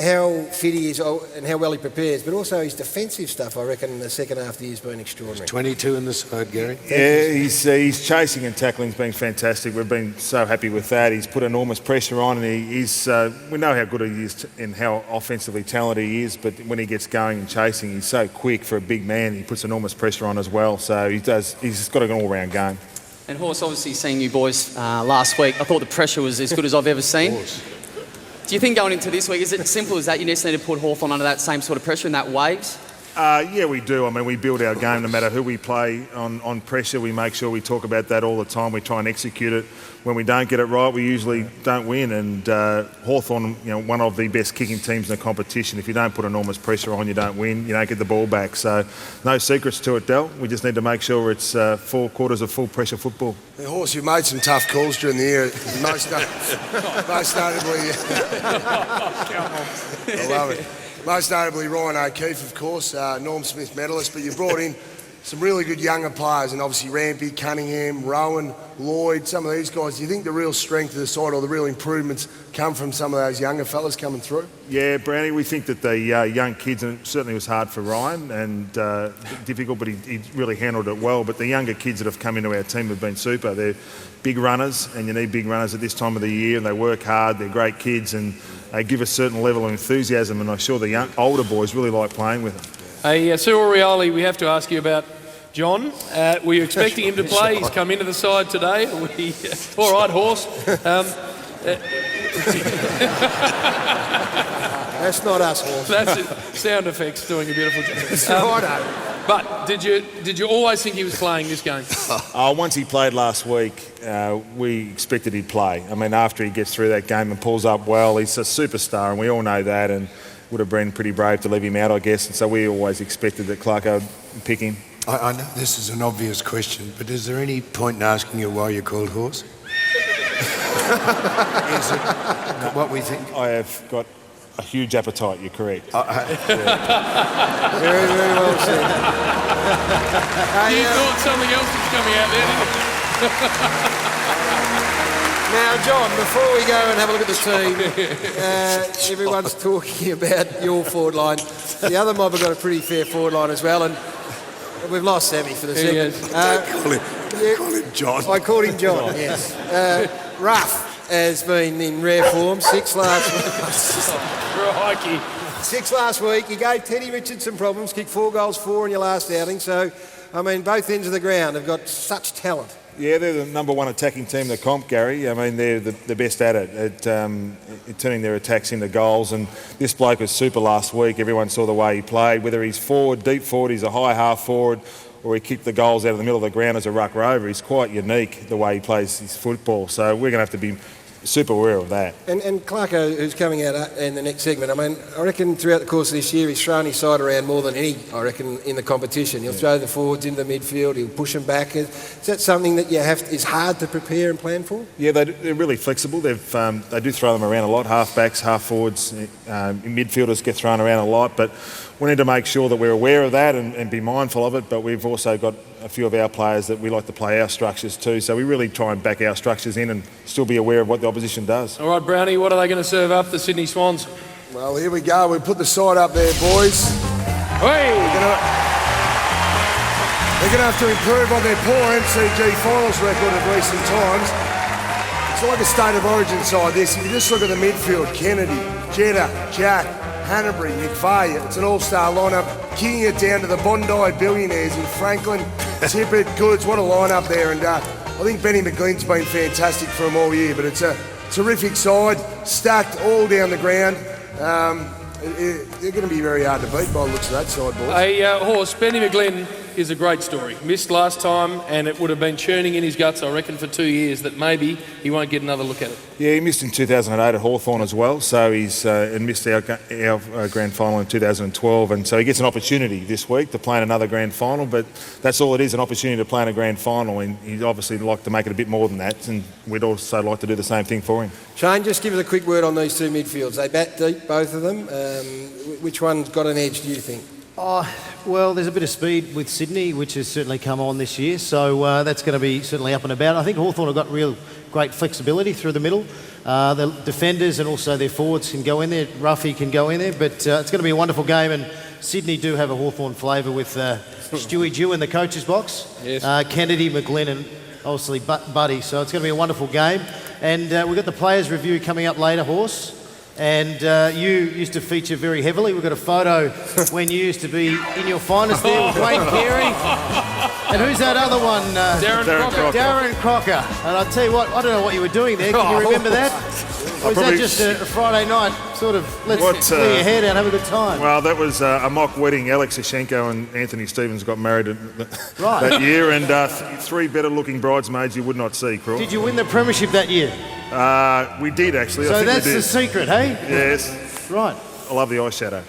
Speaker 3: how fit he is and how well he prepares, but also his defensive stuff, I reckon, in the second half of the year has been extraordinary.
Speaker 10: 22 in the side, Gary.
Speaker 19: Yeah, he's chasing and tackling's been fantastic. We've been so happy with that. He's put enormous pressure on, and we know how good he is and how offensively talented he is, but when he gets going and chasing, he's so quick for a big man. He puts enormous pressure on as well, so he's got an all-round game.
Speaker 13: And Horse, obviously seeing you boys last week, I thought the pressure was as good as I've ever seen. Do you think going into this week, is it as simple as that? You just need to put Hawthorn under that same sort of pressure and that waves?
Speaker 19: Yeah, we do. I mean, we build our game no matter who we play on pressure. We make sure we talk about that all the time. We try and execute it. When we don't get it right, we usually don't win. And Hawthorn, one of the best kicking teams in the competition. If you don't put enormous pressure on, you don't win. You don't get the ball back. So no secrets to it, Del. We just need to make sure it's 4 quarters of full pressure football.
Speaker 12: Hey, Horse, you've made some tough calls during the year. Most notably, I love it. Most notably Ryan O'Keefe, of course, Norm Smith medalist, but you brought in some really good younger players, and obviously Rampy, Cunningham, Rowan, Lloyd, some of these guys. Do you think the real strength of the side or the real improvements come from some of those younger fellas coming through?
Speaker 19: Yeah, Brownie, we think that the young kids, and it certainly was hard for Ryan and difficult, but he really handled it well. But the younger kids that have come into our team have been super. They're big runners, and you need big runners at this time of the year, and they work hard. They're great kids, and they give a certain level of enthusiasm, and I'm sure the older boys really like playing with them.
Speaker 1: Hey, Sue Orioli, we have to ask you about John. Were you expecting him to play? He's come into the side today. All right, Horse.
Speaker 3: That's not us, Horse.
Speaker 1: That's it. Sound effects doing a beautiful job. But did you always think he was playing this game?
Speaker 19: Once he played last week, we expected he'd play. I mean, after he gets through that game and pulls up well, he's a superstar, and we all know that. And would have been pretty brave to leave him out, I guess. And so we always expected that Clarko would pick him.
Speaker 10: I know this is an obvious question, but is there any point in asking you why you're called Horse? Is it what we think?
Speaker 19: I have got a huge appetite, you're correct.
Speaker 3: Very, very well said.
Speaker 1: You thought something else was coming out there, didn't you?
Speaker 3: Now, John, before we go and have a look at the team, everyone's talking about your forward line. The other mob have got a pretty fair forward line as well, and we've lost Sammy for the second.
Speaker 10: Call him John.
Speaker 3: I called him John, yes. Ruff has been in rare form. 6 last week. He gave Teddy Richards some problems, kicked 4 goals, 4 in your last outing. So, I mean, both ends of the ground have got such talent.
Speaker 19: Yeah, they're the number 1 attacking team in the comp, Gary. I mean, they're the best at it, at turning their attacks into goals. And this bloke was super last week. Everyone saw the way he played. Whether he's forward, deep forward, he's a high half forward, or he kicked the goals out of the middle of the ground as a ruck rover. He's quite unique, the way he plays his football. So we're going to have to be super aware of that.
Speaker 3: And Clarko, who's coming out in the next segment, I mean, I reckon throughout the course of this year he's thrown his side around more than any, I reckon, in the competition. He'll throw the forwards into the midfield, he'll push them back. Is that something that is hard to prepare and plan for?
Speaker 19: Yeah, they're really flexible. They do throw them around a lot, half-backs, half-forwards, midfielders get thrown around a lot, but we need to make sure that we're aware of that and be mindful of it, but we've also got a few of our players that we like to play our structures too, so we really try and back our structures in and still be aware of what the opposition does.
Speaker 1: All right, Brownie, what are they going to serve up, the Sydney Swans?
Speaker 12: Well, here we go. We put the side up there, boys.
Speaker 1: Hey!
Speaker 12: They're going to have to improve on their poor MCG finals record of recent times. It's like a state of origin side, this. If you just look at the midfield, Kennedy, Jetta, Jack, Hanbury, McVeigh, it's an all-star lineup, kicking it down to the Bondi billionaires in Franklin, Tippett, Goods, what a lineup there. And I think Benny McGlynn's been fantastic for them all year, but it's a terrific side, stacked all down the ground. They're going to be very hard to beat by the looks of that side, boys.
Speaker 1: Hey, Horse, Benny McGlynn is a great story. Missed last time, and it would have been churning in his guts, I reckon, for 2 years that maybe he won't get another look at it.
Speaker 19: Yeah, he missed in 2008 at Hawthorn as well, so he's and missed our grand final in 2012, and so he gets an opportunity this week to play in another grand final, but that's all it is, an opportunity to play in a grand final, and he'd obviously like to make it a bit more than that, and we'd also like to do the same thing for him.
Speaker 3: Shane, just give us a quick word on these two midfields. They bat deep, both of them. Which one's got an edge, do you think?
Speaker 14: Well, there's a bit of speed with Sydney, which has certainly come on this year, so that's going to be certainly up and about. I think Hawthorn have got real great flexibility through the middle. The defenders and also their forwards can go in there. Ruffy can go in there, but it's going to be a wonderful game, and Sydney do have a Hawthorn flavour with Stewie Dew in the coach's box,
Speaker 1: yes.
Speaker 14: Kennedy, McGlynn and obviously Buddy, so it's going to be a wonderful game. And we've got the players' review coming up later, Horse. And you used to feature very heavily. We've got a photo when you used to be in your finest there with Wayne Carey. And who's that other one?
Speaker 1: Darren Crocker.
Speaker 14: Darren Crocker. And I'll tell you what, I don't know what you were doing there. Can you remember that? Or was that just a Friday night sort of, let's clear your hair down, have a good time?
Speaker 19: Well, that was a mock wedding. Alex Ashenko and Anthony Stevens got married that year, and 3 better-looking bridesmaids you would not see, Crawl.
Speaker 14: Did you win the premiership that year?
Speaker 19: We did, actually.
Speaker 14: So
Speaker 19: I think
Speaker 14: that's
Speaker 19: we did.
Speaker 14: the secret, hey?
Speaker 19: Yes.
Speaker 14: Right.
Speaker 19: I love the eyeshadow.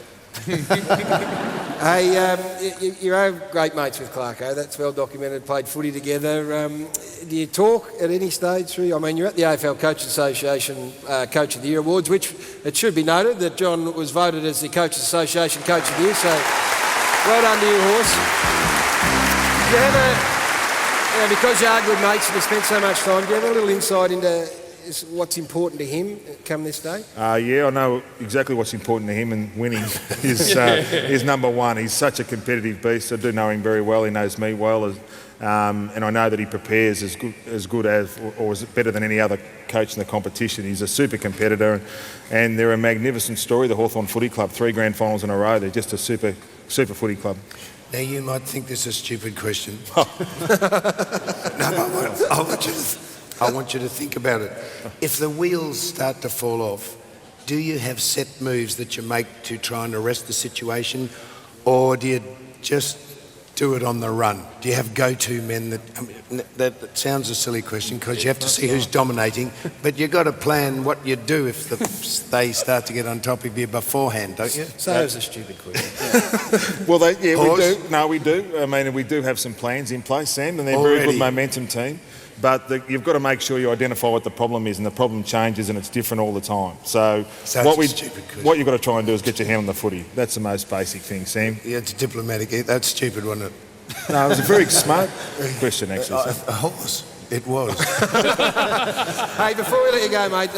Speaker 3: Hey, you're great mates with Clarko. That's well documented. Played footy together. Do you talk at any stage through? I mean, you're at the AFL Coaches Association Coach of the Year Awards, which it should be noted that John was voted as the Coaches Association Coach of the Year. So, well done to you, Horse. Do you have because you are good mates and you spent so much time, do you have a little insight into what's important to him come this day?
Speaker 19: Yeah, I know exactly what's important to him, and winning is number one. He's such a competitive beast. I do know him very well. He knows me well, and I know that he prepares as good as or better than any other coach in the competition. He's a super competitor, and they're a magnificent story, the Hawthorn Footy Club. 3 grand finals in a row. They're just a super footy club.
Speaker 10: Now, you might think this is a stupid question. No, I want you to think about it. If the wheels start to fall off, do you have set moves that you make to try and arrest the situation, or do you just do it on the run? Do you have go-to men that... I mean, that sounds a silly question because you have to see who's dominating, but you've got to plan what you do if they start to get on top of you beforehand, don't you?
Speaker 3: So that was a stupid question.
Speaker 19: Well, we do. No, we do. I mean, we do have some plans in place, Sam, and they're a very good momentum team. But you've got to make sure you identify what the problem is, and the problem changes and it's different all the time. So what you've got to try and do is get your hand on the footy. That's the most basic thing, Sam.
Speaker 10: Yeah, it's diplomatic. That's stupid, wasn't it?
Speaker 19: No, it was a very smart question, actually.
Speaker 10: It was.
Speaker 3: Hey, before we let you go, mate,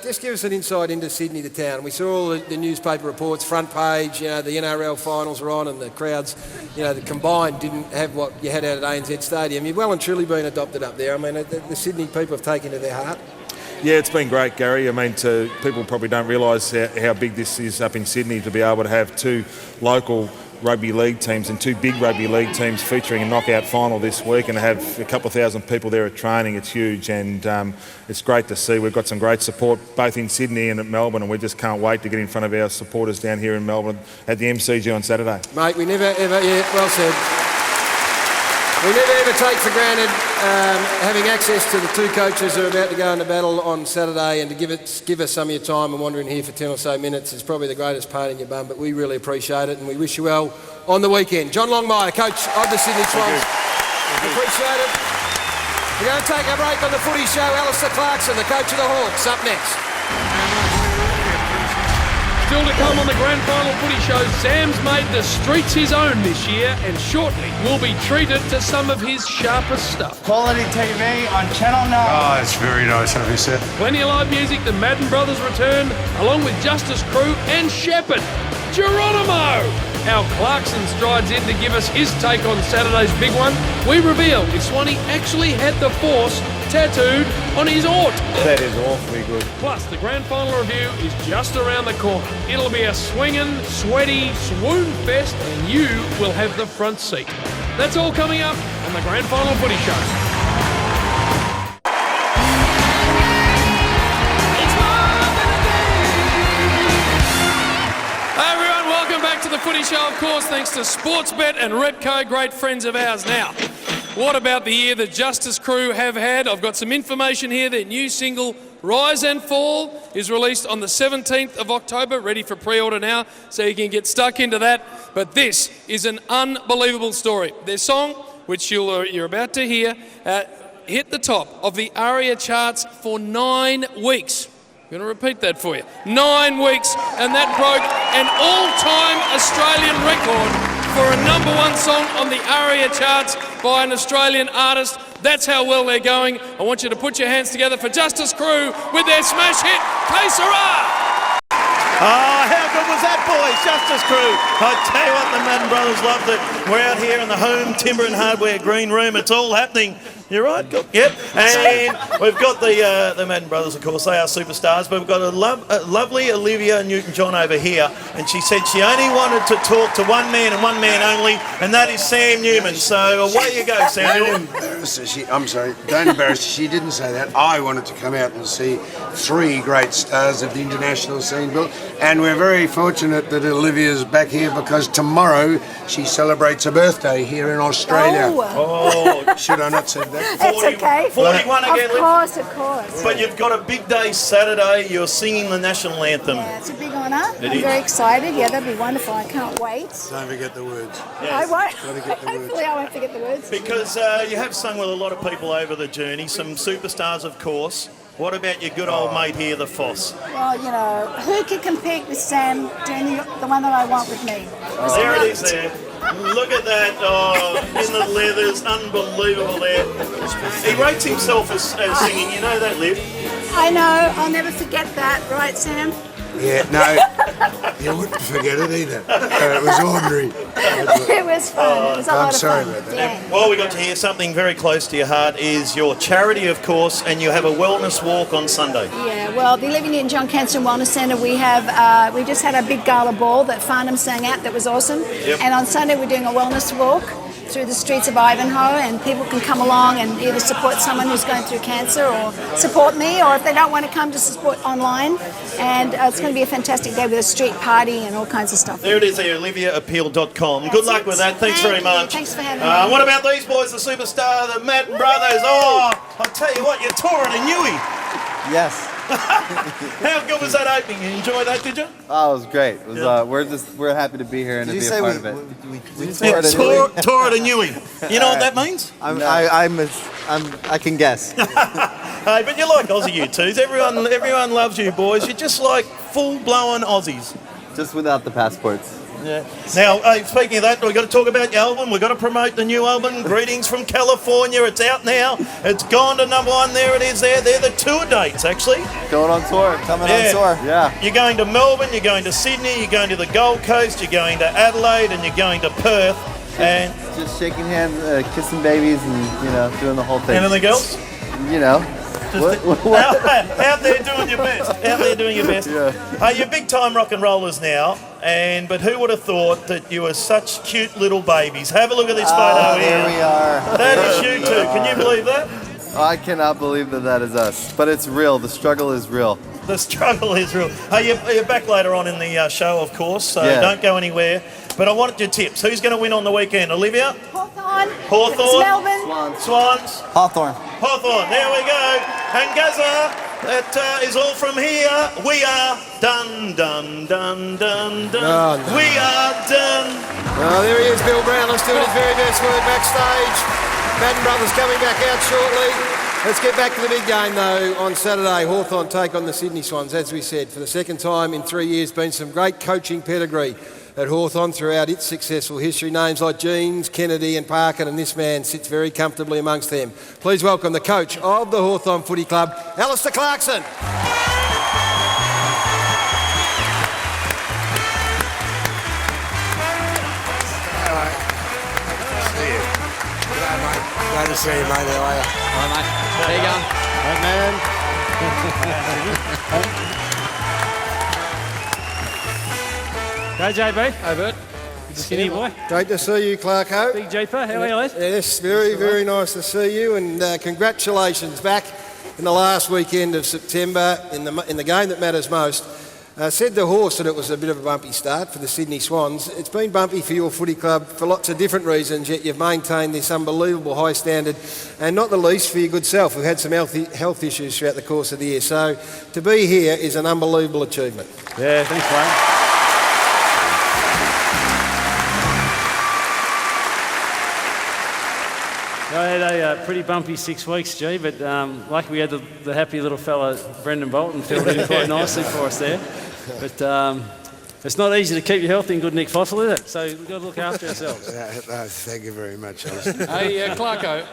Speaker 3: just give us an insight into Sydney, the town. We saw all the newspaper reports, front page, the NRL finals were on and the crowds, the combined didn't have what you had out at ANZ Stadium. You've well and truly been adopted up there. I mean, the Sydney people have taken to their heart.
Speaker 19: Yeah, it's been great, Gary. I mean, people probably don't realise how big this is up in Sydney to be able to have two local rugby league teams and two big rugby league teams featuring a knockout final this week, and to have a couple of thousand people there at training. It's huge, and it's great to see. We've got some great support both in Sydney and at Melbourne, and we just can't wait to get in front of our supporters down here in Melbourne at the MCG on Saturday.
Speaker 3: Mate, we never ever, well said. We never ever take for granted having access to the two coaches who are about to go into battle on Saturday, and to give us some of your time and wandering here for 10 or so minutes is probably the greatest pain in your bum, but we really appreciate it and we wish you well on the weekend. John Longmire, coach of the Sydney Swans. Appreciate it. We're going to take a break on the Footy Show. Alistair Clarkson, the coach of the Hawks, up next.
Speaker 1: Still to come on the Grand Final Footy Show, Sam's made the streets his own this year and shortly will be treated to some of his sharpest stuff.
Speaker 20: Quality TV on Channel 9.
Speaker 21: Oh, it's very nice, have you said?
Speaker 1: Plenty of live music, the Madden Brothers return, along with Justice Crew and Shepherd. Geronimo! How Clarkson strides in to give us his take on Saturday's big one. We reveal if Swanee actually had the Force tattooed on his aort.
Speaker 19: That is awfully good.
Speaker 1: Plus, the grand final review is just around the corner. It'll be a swinging, sweaty swoon fest, and you will have the front seat. That's all coming up on the Grand Final Footy Show. Back to the Footy Show, of course, thanks to Sportsbet and Repco, great friends of ours. Now, what about the year the Justice Crew have had? I've got some information here. Their new single, Rise and Fall, is released on the 17th of October, ready for pre-order now, so you can get stuck into that. But this is an unbelievable story. Their song, which you're about to hear, hit the top of the ARIA charts for 9 weeks. I'm going to repeat that for you. 9 weeks, and that broke an all-time Australian record for a #1 song on the ARIA charts by an Australian artist. That's how well they're going. I want you to put your hands together for Justice Crew with their smash hit, Que Sera!
Speaker 22: Oh, how good was that, boys? Justice Crew. I tell you what, the Madden Brothers loved it. We're out here in the home timber and hardware green room. It's all happening. You're right, good. Yep. And we've got the Madden Brothers, of course. They are superstars. But we've got a lovely Olivia Newton-John over here. And she said she only wanted to talk to one man and one man only, and that is Sam Newman. So away you go, Sam.
Speaker 10: Don't embarrass her. I'm sorry. Don't embarrass her. She didn't say that. I wanted to come out and see 3 great stars of the international scene, Bill. And we're very fortunate that Olivia's back here because tomorrow she celebrates her birthday here in Australia.
Speaker 22: Oh.
Speaker 10: Should I not say that?
Speaker 22: It's okay. 41 again, Liv.
Speaker 23: Of course.
Speaker 22: But you've got a big day Saturday. You're singing the national anthem.
Speaker 23: Yeah, it's a big honour.
Speaker 22: It
Speaker 23: I'm
Speaker 22: is.
Speaker 23: very excited. Yeah, that'll be wonderful. I can't wait.
Speaker 10: Don't forget the words.
Speaker 23: I won't. Hopefully I won't forget the words.
Speaker 22: Because you have sung with a lot of people over the journey, some superstars, of course. What about your good old mate here, the Foss?
Speaker 23: Well, who can compete with Sam doing the one that I want with me?
Speaker 22: There it is there. Look at that. Oh, in the leathers. Unbelievable there. He rates himself as singing. You know that, Liv?
Speaker 23: I know. I'll never forget that. Right, Sam?
Speaker 10: Yeah, no, you wouldn't forget it either. It was ordinary.
Speaker 23: It was fun. It was a lot
Speaker 10: I'm
Speaker 23: of
Speaker 10: sorry
Speaker 23: fun.
Speaker 10: about that.
Speaker 23: Yeah.
Speaker 22: Well, we got to hear something very close to your heart is your charity, of course, and you have a wellness walk on Sunday.
Speaker 23: Yeah, well, the Olivia Newton-John Cancer Wellness Centre, we just had a big gala ball that Farnham sang at that was awesome.
Speaker 22: Yep.
Speaker 23: And on Sunday we're doing a wellness walk through the streets of Ivanhoe, and people can come along and either support someone who's going through cancer or support me, or if they don't want to come, just support online. And it's going to be a fantastic day with a street party and all kinds of stuff.
Speaker 22: There it is there, oliviaappeal.com. Good luck with that. Thanks very much.
Speaker 23: Thanks for having me.
Speaker 22: What about these boys, the superstar, the Madden brothers? Oh, I'll tell you what, you tore it a Newey.
Speaker 5: Yes.
Speaker 22: How good was that opening? You enjoyed that, did you?
Speaker 5: Oh, it was great. It was, we're happy to be here and to be a part of it.
Speaker 22: Tore it a Newey. You know what that means?
Speaker 5: I can guess.
Speaker 22: Hey, but you're like Aussie, you twos. Everyone loves you, boys. You're just like full-blown Aussies.
Speaker 5: Just without the passports.
Speaker 22: Yeah. Now, speaking of that, we've got to talk about your album. We've got to promote the new album, Greetings from California. It's out now. It's gone to #1. There it is there. They're the tour dates, actually.
Speaker 5: Going on tour. Coming on tour. Yeah.
Speaker 22: You're going to Melbourne, you're going to Sydney, you're going to the Gold Coast, you're going to Adelaide, and you're going to Perth. And
Speaker 5: just shaking hands, kissing babies, and, doing the whole thing.
Speaker 22: Anything else? Out there doing your best. Out there doing your best.
Speaker 5: Yeah.
Speaker 22: You're big time rock and rollers now, but who would have thought that you were such cute little babies? Have a look at this photo here.
Speaker 5: There we are.
Speaker 22: That is you two. Can you believe that?
Speaker 5: I cannot believe that is us, but it's real. The struggle is real.
Speaker 22: The struggle is real. You're back later on in the show, of course, so don't go anywhere. But I wanted your tips. Who's going to win on the weekend? Olivia?
Speaker 23: Hawthorn.
Speaker 22: Hawthorn.
Speaker 23: Melbourne.
Speaker 22: Swans.
Speaker 5: Hawthorn.
Speaker 22: Hawthorn. There we go. And Gaza, that is all from here. We are done, done, done, done, done. We are done.
Speaker 3: Oh, there he is, Bill Brown. Let's do his very best work backstage. Madden Brothers coming back out shortly. Let's get back to the big game, though, on Saturday. Hawthorn take on the Sydney Swans, as we said. For the second time in 3 years, been some great coaching pedigree at Hawthorn throughout its successful history. Names like Jeans, Kennedy and Parkin, and this man sits very comfortably amongst them. Please welcome the coach of the Hawthorn Footy Club, Alistair Clarkson.
Speaker 12: Great to see you, mate. How are you?
Speaker 13: All right, mate. How you going?
Speaker 14: Hey, man.
Speaker 9: Hey, JB.
Speaker 3: Hey, Bert.
Speaker 9: Good to see you, boy.
Speaker 3: Great to see you, Clarko.
Speaker 9: Big Jeeper, how are you, lads?
Speaker 3: Yes, very, very nice to see you, and congratulations back in the last weekend of September in the game that matters most. Said the horse that it was a bit of a bumpy start for the Sydney Swans. It's been bumpy for your footy club for lots of different reasons, yet you've maintained this unbelievable high standard, and not the least for your good self, who had some health issues throughout the course of the year. So to be here is an unbelievable achievement.
Speaker 9: Yeah, thanks, Wayne. I had a pretty bumpy 6 weeks, G, but luckily we had the happy little fella, Brendan Bolton, filled in quite nicely for us there. But it's not easy to keep you healthy and good, Nick Fossil, is it? So we've got to look after ourselves.
Speaker 12: Thank you very much.
Speaker 1: Hey, Clarko,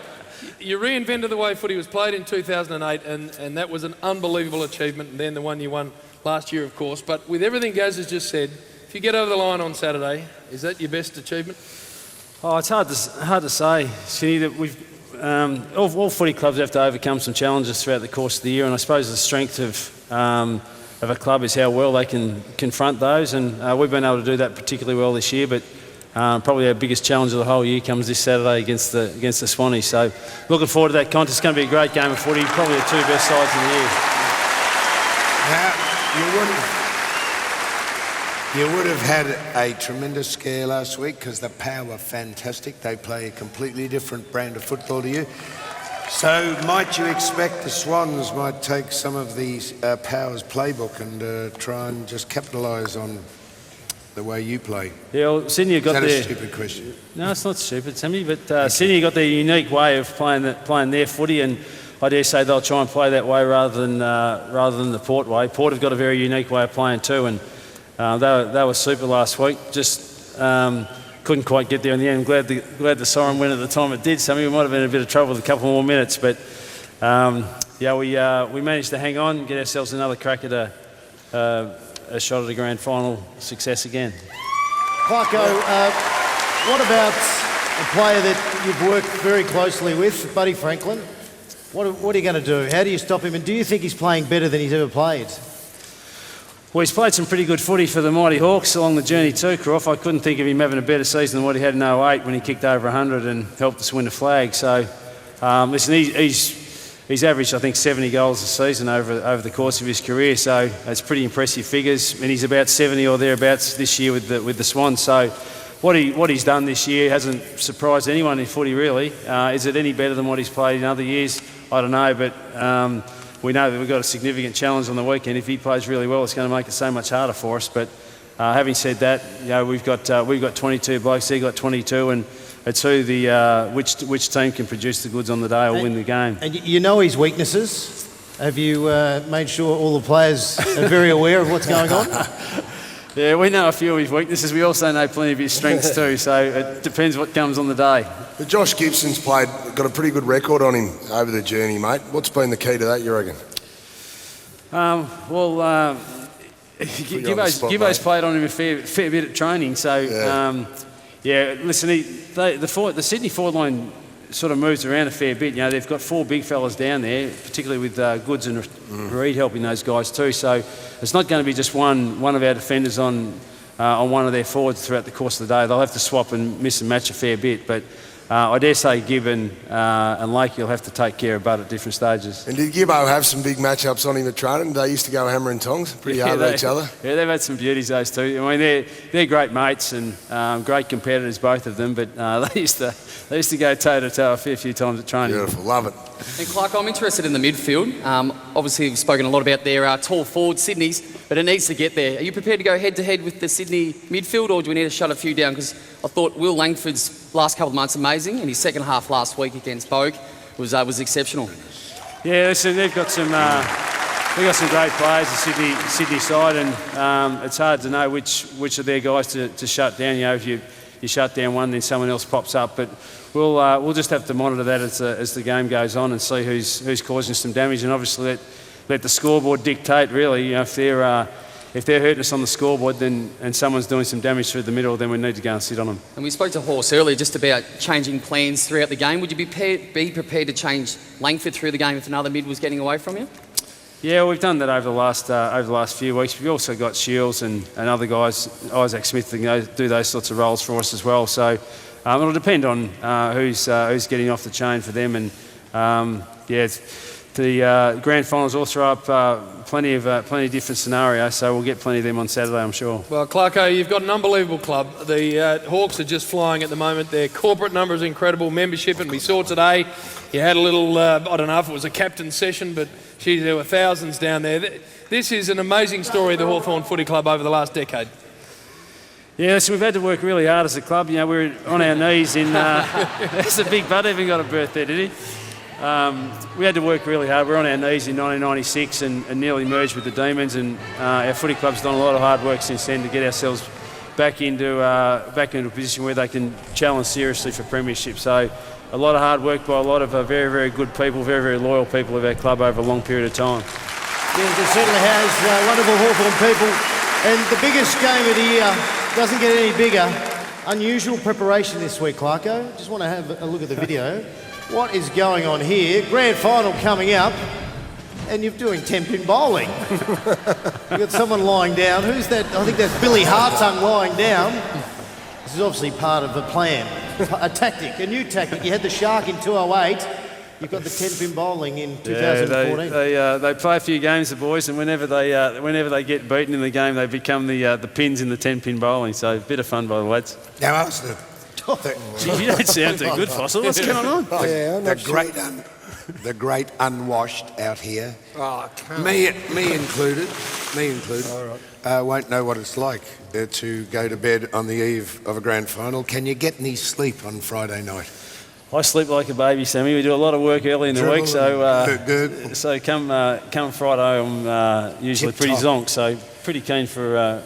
Speaker 1: you reinvented the way footy was played in 2008, and that was an unbelievable achievement, and then the one you won last year, of course. But with everything Gaz has just said, if you get over the line on Saturday, is that your best achievement?
Speaker 9: Oh, it's hard to say, Shinny, that we've all footy clubs have to overcome some challenges throughout the course of the year, and I suppose the strength of a club is how well they can confront those, and we've been able to do that particularly well this year. But probably our biggest challenge of the whole year comes this Saturday against the Swannies. So looking forward to that contest. It's going to be a great game of footy, probably the two best sides of the year.
Speaker 10: You would have had a tremendous scare last week because the Power were fantastic. They play a completely different brand of football to you. So might you expect the Swans might take some of these Power's playbook and try and just capitalise on the way you play?
Speaker 9: Yeah, well, Sydney got
Speaker 10: Is that a stupid question?
Speaker 9: No, it's not stupid, Sammy, but Sydney got their unique way of playing their footy, and I dare say they'll try and play that way rather than the Port way. Port have got a very unique way of playing too, and they were super last week. Just couldn't quite get there in the end. Glad the siren went at the time it did. Sammy, we might have been in a bit of trouble with a couple more minutes, but we managed to hang on, get ourselves another crack at a shot at a grand final success again.
Speaker 14: Clarko, what about a player that you've worked very closely with, Buddy Franklin? What are you going to do? How do you stop him? And do you think he's playing better than he's ever played?
Speaker 9: Well, he's played some pretty good footy for the Mighty Hawks along the journey too, Croft. I couldn't think of him having a better season than what he had in 08 when he kicked over 100 and helped us win the flag. So, listen, he's averaged, I think, 70 goals a season over the course of his career. So that's pretty impressive figures. And he's about 70 or thereabouts this year with the Swans. So what he's done this year hasn't surprised anyone in footy, really. Is it any better than what he's played in other years? I don't know, but we know that we've got a significant challenge on the weekend. If he plays really well, it's going to make it so much harder for us. But having said that, we've got 22 blokes. They've got 22, and it's who which team can produce the goods on the day or win the game.
Speaker 14: And you know his weaknesses. Have you made sure all the players are very aware of what's going on?
Speaker 9: Yeah, we know a few of his weaknesses. We also know plenty of his strengths too, so it depends what comes on the day.
Speaker 12: But Josh Gibson's got a pretty good record on him over the journey, mate. What's been the key to that, you reckon?
Speaker 9: Gibbo's played on him a fair bit at training, so listen, the Sydney forward line sort of moves around a fair bit. They've got 4 big fellas down there, particularly with Goods and Reid helping those guys too. So it's not going to be just one of our defenders on one of their forwards throughout the course of the day. They'll have to swap and miss and match a fair bit, but I dare say Gibbon and Lakey will have to take care of Bud at different stages.
Speaker 12: And did Gibbo have some big matchups on him at training? They used to go hammer and tongs pretty hard at each other.
Speaker 9: Yeah, they've had some beauties, those two. I mean, they're great mates and great competitors, both of them, but they used to go toe-to-toe a fair few times at training.
Speaker 12: Beautiful, love it.
Speaker 13: And Clark, I'm interested in the midfield. Obviously, we've spoken a lot about their tall forward, Sydney's, but it needs to get there. Are you prepared to go head-to-head with the Sydney midfield, or do we need to shut a few down? Because I thought Will Langford's last couple of months amazing, and his second half last week against Bogue was exceptional.
Speaker 9: Yeah, listen, they've got some great players, the Sydney side, and it's hard to know which of their guys to shut down. If you shut down one, then someone else pops up. But we'll just have to monitor that as the game goes on and see who's causing some damage, and obviously let the scoreboard dictate. Really, if they're hurting us on the scoreboard, and someone's doing some damage through the middle, then we need to go and sit on them.
Speaker 13: And we spoke to Horse earlier just about changing plans throughout the game. Would you be prepared to change Langford through the game if another mid was getting away from you?
Speaker 9: Yeah, we've done that over the last few weeks. We've also got Shields and other guys, Isaac Smith, that do those sorts of roles for us as well. So it'll depend on who's getting off the chain for them. And the grand finals all throw up plenty of different scenarios. So we'll get plenty of them on Saturday, I'm sure.
Speaker 1: Well, Clarko, you've got an unbelievable club. The Hawks are just flying at the moment. Their corporate number is incredible, membership, and we saw today you had a little, I don't know if it was a captain's session, but geez, there were thousands down there. This is an amazing story of the Hawthorn Footy Club over the last decade.
Speaker 9: Yeah, so we've had to work really hard as a club. We're on our knees in... That's a big Bud even got a berth there, did he? We had to work really hard. We're on our knees in 1996 and nearly merged with the Demons, and our footy club's done a lot of hard work since then to get ourselves back into a position where they can challenge seriously for premiership. So a lot of hard work by a lot of very, very good people, very, very loyal people of our club over a long period of time.
Speaker 14: Yes, it certainly has. Wonderful Hawthorn people. And the biggest game of the year doesn't get any bigger. Unusual preparation this week, Clarko. Just want to have a look at the video. What is going on here? Grand final coming up, and you're doing 10-pin bowling. You've got someone lying down. Who's that? I think that's Billy Hartung lying down. This is obviously part of a plan, a tactic, a new tactic. You had the shark in 2008. You've got the 10-pin bowling in 2014.
Speaker 9: Yeah, they play a few games, the boys, and whenever they get beaten in the game, they become the pins in the 10-pin bowling. So a bit of fun by the lads.
Speaker 10: Now, Alistair.
Speaker 9: Gee, you don't sound too good, Fossil. What's going on?
Speaker 10: The great unwashed out here.
Speaker 12: Oh,
Speaker 10: me included. Won't know what it's like to go to bed on the eve of a grand final. Can you get any sleep on Friday night?
Speaker 9: I sleep like a baby, Sammy. We do a lot of work early in the week, so come Friday, I'm usually pretty zonked. So pretty keen for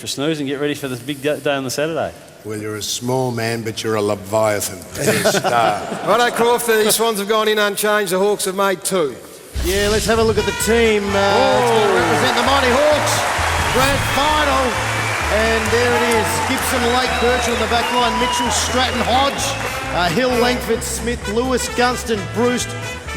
Speaker 9: snooze and get ready for this big day on the Saturday.
Speaker 10: Well, you're a small man, but you're a leviathan.
Speaker 3: Righto, Croft, the Swans have gone in unchanged. The Hawks have made 2.
Speaker 14: Yeah, let's have a look at the team. It's going to represent the Mighty Hawks. Grand final. And there it is. Gibson, Lake, Birchall on the back line. Mitchell, Stratton, Hodge. Hill, Langford, Smith, Lewis, Gunston, Bruce.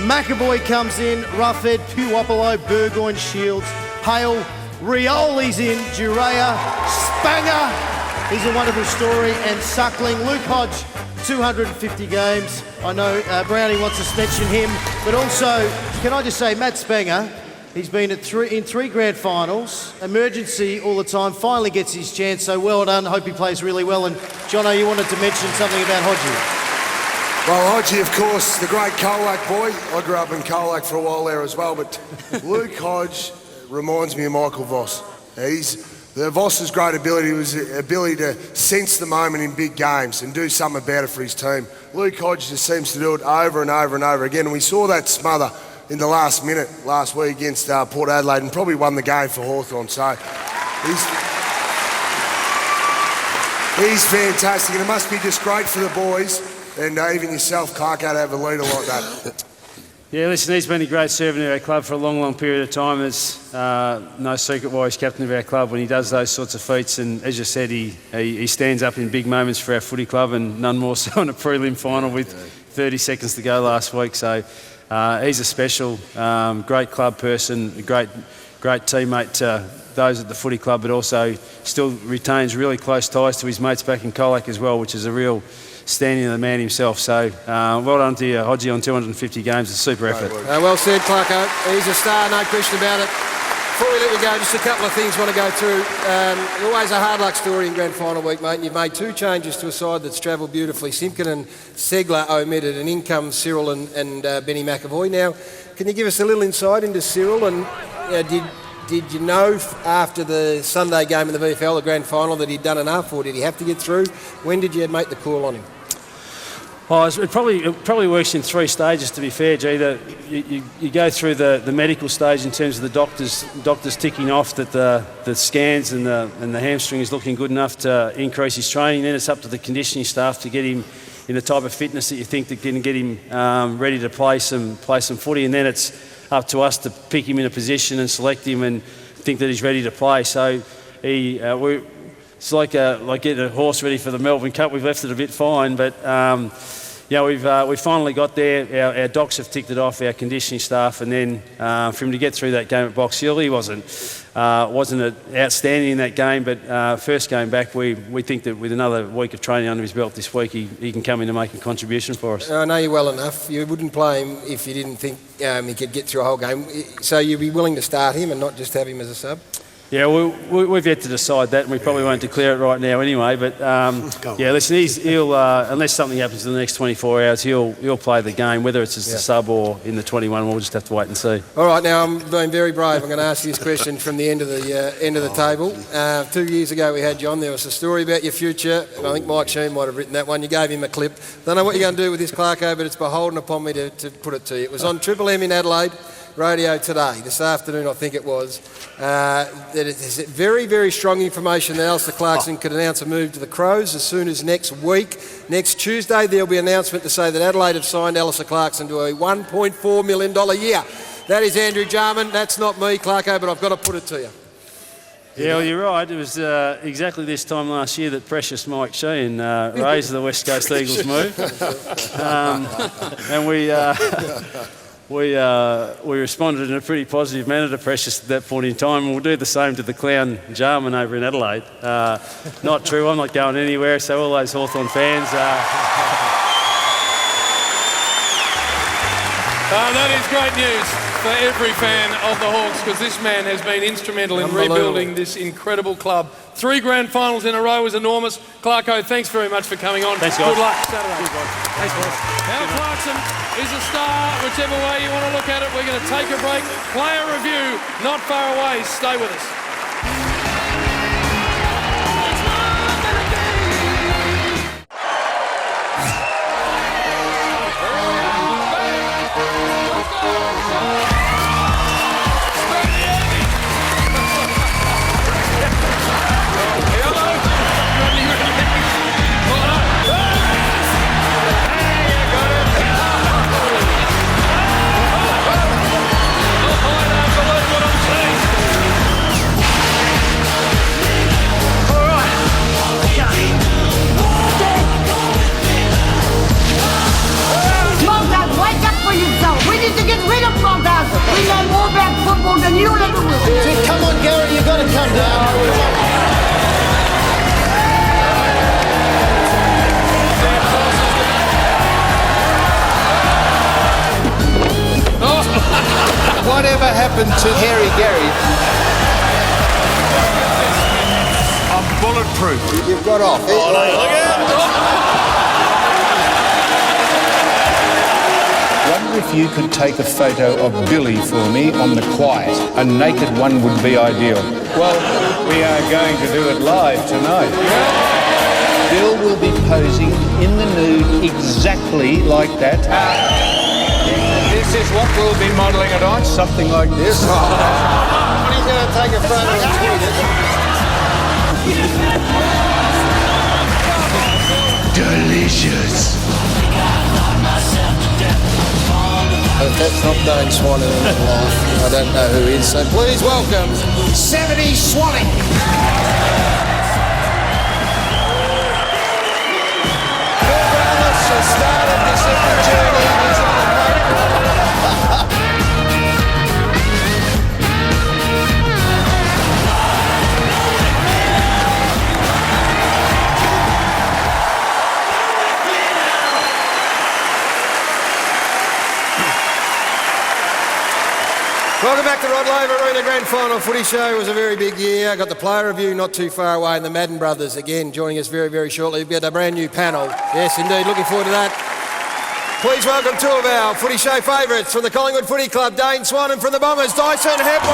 Speaker 14: McAvoy comes in. Roughhead, Puwapalo, Burgoyne, Shields. Hale, Rioli's in, Durea, Spanger, he's a wonderful story, and Suckling. Luke Hodge, 250 games. I know Brownie wants us to mention him, but also, can I just say, Matt Spanger, he's been in three grand finals, emergency all the time, finally gets his chance, so well done, hope he plays really well. And Jono, you wanted to mention something about Hodgie.
Speaker 12: Well, Hodgie, of course, the great Colac boy. I grew up in Colac for a while there as well, but Luke Hodge reminds me of Michael Voss. Voss's great ability was the ability to sense the moment in big games and do something about it for his team. Luke Hodge just seems to do it over and over and over again, and we saw that smother in the last minute last week against Port Adelaide and probably won the game for Hawthorn. So he's fantastic, and it must be just great for the boys and even yourself, Clarko, to have a leader like that.
Speaker 9: Yeah, listen, he's been a great servant of our club for a long, long period of time. It's no secret why he's captain of our club when he does those sorts of feats. And as you said, he stands up in big moments for our footy club, and none more so in a prelim final with 30 seconds to go last week. So he's a special, great club person, a great teammate to those at the footy club, but also still retains really close ties to his mates back in Colac as well, which is a real standing of the man himself. So well done to you, Hodgie, on 250 games. It's a super effort.
Speaker 3: Well said, Clarko. He's a star, no question about it. Before we let you go, just a couple of things I want to go through. Always a hard luck story in grand final week, mate. You've made two changes to a side that's travelled beautifully. Simpkin and Segler omitted, and in come Cyril and Benny McAvoy. Now, can you give us a little insight into Cyril? And did you know after the Sunday game in the VFL, the grand final, that he'd done enough, or did he have to get through? When did you make the call on him?
Speaker 9: Oh, it probably works in three stages, to be fair, G. You go through the medical stage in terms of the doctors ticking off that the scans and the hamstring is looking good enough to increase his training. Then it's up to the conditioning staff to get him in the type of fitness that you think that can get him ready to play some footy. And then it's up to us to pick him in a position and select him and think that he's ready to play. So it's like getting a horse ready for the Melbourne Cup. We've left it a bit fine, but we've finally got there. Our docs have ticked it off, our conditioning staff, and then for him to get through that game at Box Hill, he wasn't outstanding in that game. But first game back, we think that with another week of training under his belt this week, he can come in and make a contribution for us.
Speaker 3: I know you well enough. You wouldn't play him if you didn't think he could get through a whole game. So you'd be willing to start him and not just have him as a sub?
Speaker 9: Yeah, we've yet to decide that, and we probably won't declare it right now anyway. But yeah, listen, he'll unless something happens in the next 24 hours, he'll play the game, whether it's as a sub or in the 21. We'll just have to wait and see.
Speaker 3: All right, now I'm being very brave. I'm going to ask you this question from the end of the table. 2 years ago, we had John. There was a story about your future, and I think Mike Sheen might have written that one. You gave him a clip. Don't know what you're going to do with this, Clarko, but it's beholden upon me to put it to you. It was on Triple M in Adelaide radio today, this afternoon I think it was, that it is very, very strong information that Alistair Clarkson could announce a move to the Crows as soon as next week. Next Tuesday there'll be an announcement to say that Adelaide have signed Alistair Clarkson to a $1.4 million a year. That is Andrew Jarman, that's not me, Clarko, but I've got to put it to you.
Speaker 9: Yeah, well, you're right. It was exactly this time last year that precious Mike Sheen raised the West Coast Eagles move. And we responded in a pretty positive manner to Precious at that point in time, and we'll do the same to the clown Jarman over in Adelaide. Not true, I'm not going anywhere, so all those Hawthorn fans...
Speaker 1: that is great news for every fan of the Hawks, because this man has been instrumental in rebuilding this incredible club. 3 grand finals in a row is enormous. Clarko, thanks very much for coming on.
Speaker 9: Thanks, guys.
Speaker 1: Good luck Saturday. Thanks, guys. Al Clarkson is a star, whichever way you want to look at it. We're going to take a break. Player review, not far away. Stay with us.
Speaker 2: To get rid of Montaz.
Speaker 5: happened to Harry Gary?
Speaker 10: I'm bulletproof.
Speaker 3: You've got off.
Speaker 22: Oh, no, look
Speaker 21: Wonder if you could take a photo of Billy for me on the quiet. A naked one would be ideal. Well, we are going to do it live tonight. Bill will be posing in the nude exactly like that. This is what we'll be modelling it on, something like this.
Speaker 3: He's going to take a photo and tweet it.
Speaker 10: Delicious.
Speaker 3: If that's not Dane Swan in life, I don't know who is. So please welcome 70 Swanee. Regardless, the start of this epic journey is on the Welcome back to Rod Laver Arena Grand Final Footy Show. It was a very big year. I got the player review not too far away, and the Madden brothers again joining us very, very shortly. We've got a brand new panel. Yes, indeed. Looking forward to that. Please welcome two of our Footy Show favourites from the Collingwood Footy Club, Dane Swan, and from the Bombers, Dyson Heppel.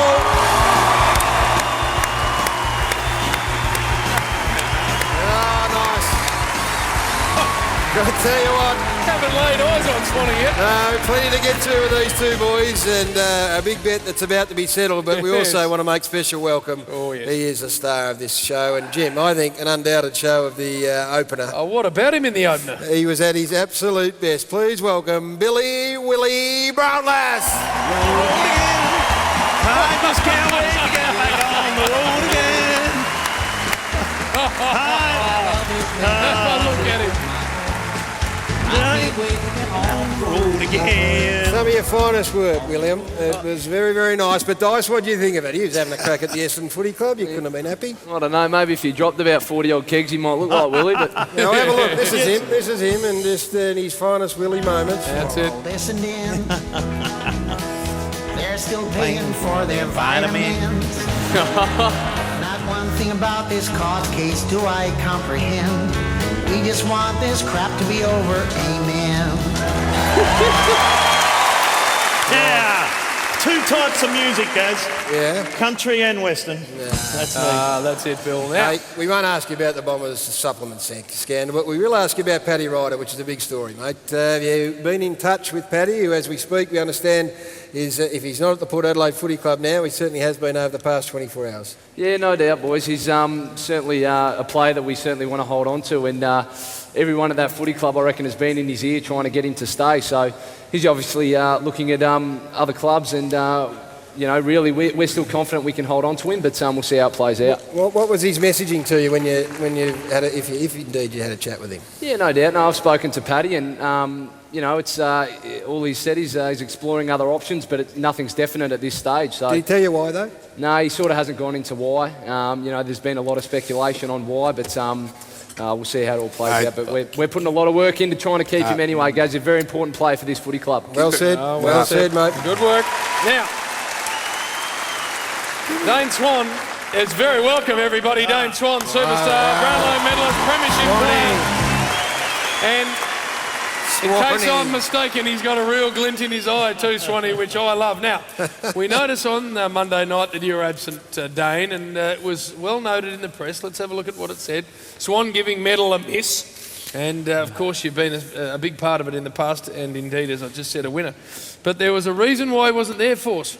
Speaker 3: I tell you what.
Speaker 1: Haven't laid eyes on Swanee yet.
Speaker 3: Plenty to get to with these two boys, and a big bet that's about to be settled, but we also want to make special welcome.
Speaker 1: Oh, yes.
Speaker 3: He is a star of this show, and Jim, I think an undoubted show of the opener.
Speaker 1: Oh, what about him in the opener?
Speaker 3: He was at his absolute best. Please welcome Billy Willie Brownlass.
Speaker 22: I just can't wait to get back on the road again.
Speaker 1: Look at him.
Speaker 22: Road again.
Speaker 3: Some of your finest work, William. It was very, very nice. But Dice, what do you think of it? He was having a crack at the Essendon Footy Club. You couldn't have been happy.
Speaker 16: I don't know, maybe if he dropped about 40-odd kegs, he might look like Willie, but...
Speaker 3: Now, have a look. This is him. This is him, and just in his finest Willie moments.
Speaker 1: That's it.
Speaker 6: Listening. They're still paying for their vitamins. Not one thing about this court case do I comprehend. We just want this crap to be over. Amen.
Speaker 22: Yeah. Two types of music, guys.
Speaker 3: Yeah.
Speaker 22: Country and Western. That's me.
Speaker 1: That's it, Bill. Now,
Speaker 3: Hey, we won't ask you about the Bombers supplement scandal, but we will ask you about Paddy Ryder, which is a big story, mate. Have you been in touch with Paddy, who, as we speak, we understand is, if he's not at the Port Adelaide Footy Club now, he certainly has been over the past 24 hours.
Speaker 16: Yeah, no doubt, boys. He's certainly a player that we certainly want to hold on to, and everyone at that footy club, I reckon, has been in his ear trying to get him to stay. So he's obviously looking at other clubs, and really, we're still confident we can hold on to him, but we'll see how it plays out.
Speaker 3: What was his messaging to you when you had if indeed you had a chat with him?
Speaker 16: Yeah, no doubt. No, I've spoken to Paddy, and it's all he said is he's exploring other options, but nothing's definite at this stage. So
Speaker 3: Did he tell you why though?
Speaker 16: No, he sort of hasn't gone into why. There's been a lot of speculation on why, but we'll see how it all plays out. But we're putting a lot of work into trying to keep him anyway, guys. He's a very important player for this footy club.
Speaker 3: Well said. Well said, mate.
Speaker 1: good work. Now, Dane Swan is very welcome, everybody. Dane Swan, superstar, Brownlow medalist, premiership player. And in case I'm mistaken, he's got a real glint in his eye too, Swanee, which I love. Now, we notice on Monday night that you were absent, Dane, and it was well noted in the press. Let's have a look at what it said. Swan giving medal a miss. And, of course, you've been a big part of it in the past, and indeed, as I just said, a winner. But there was a reason why he wasn't there for us.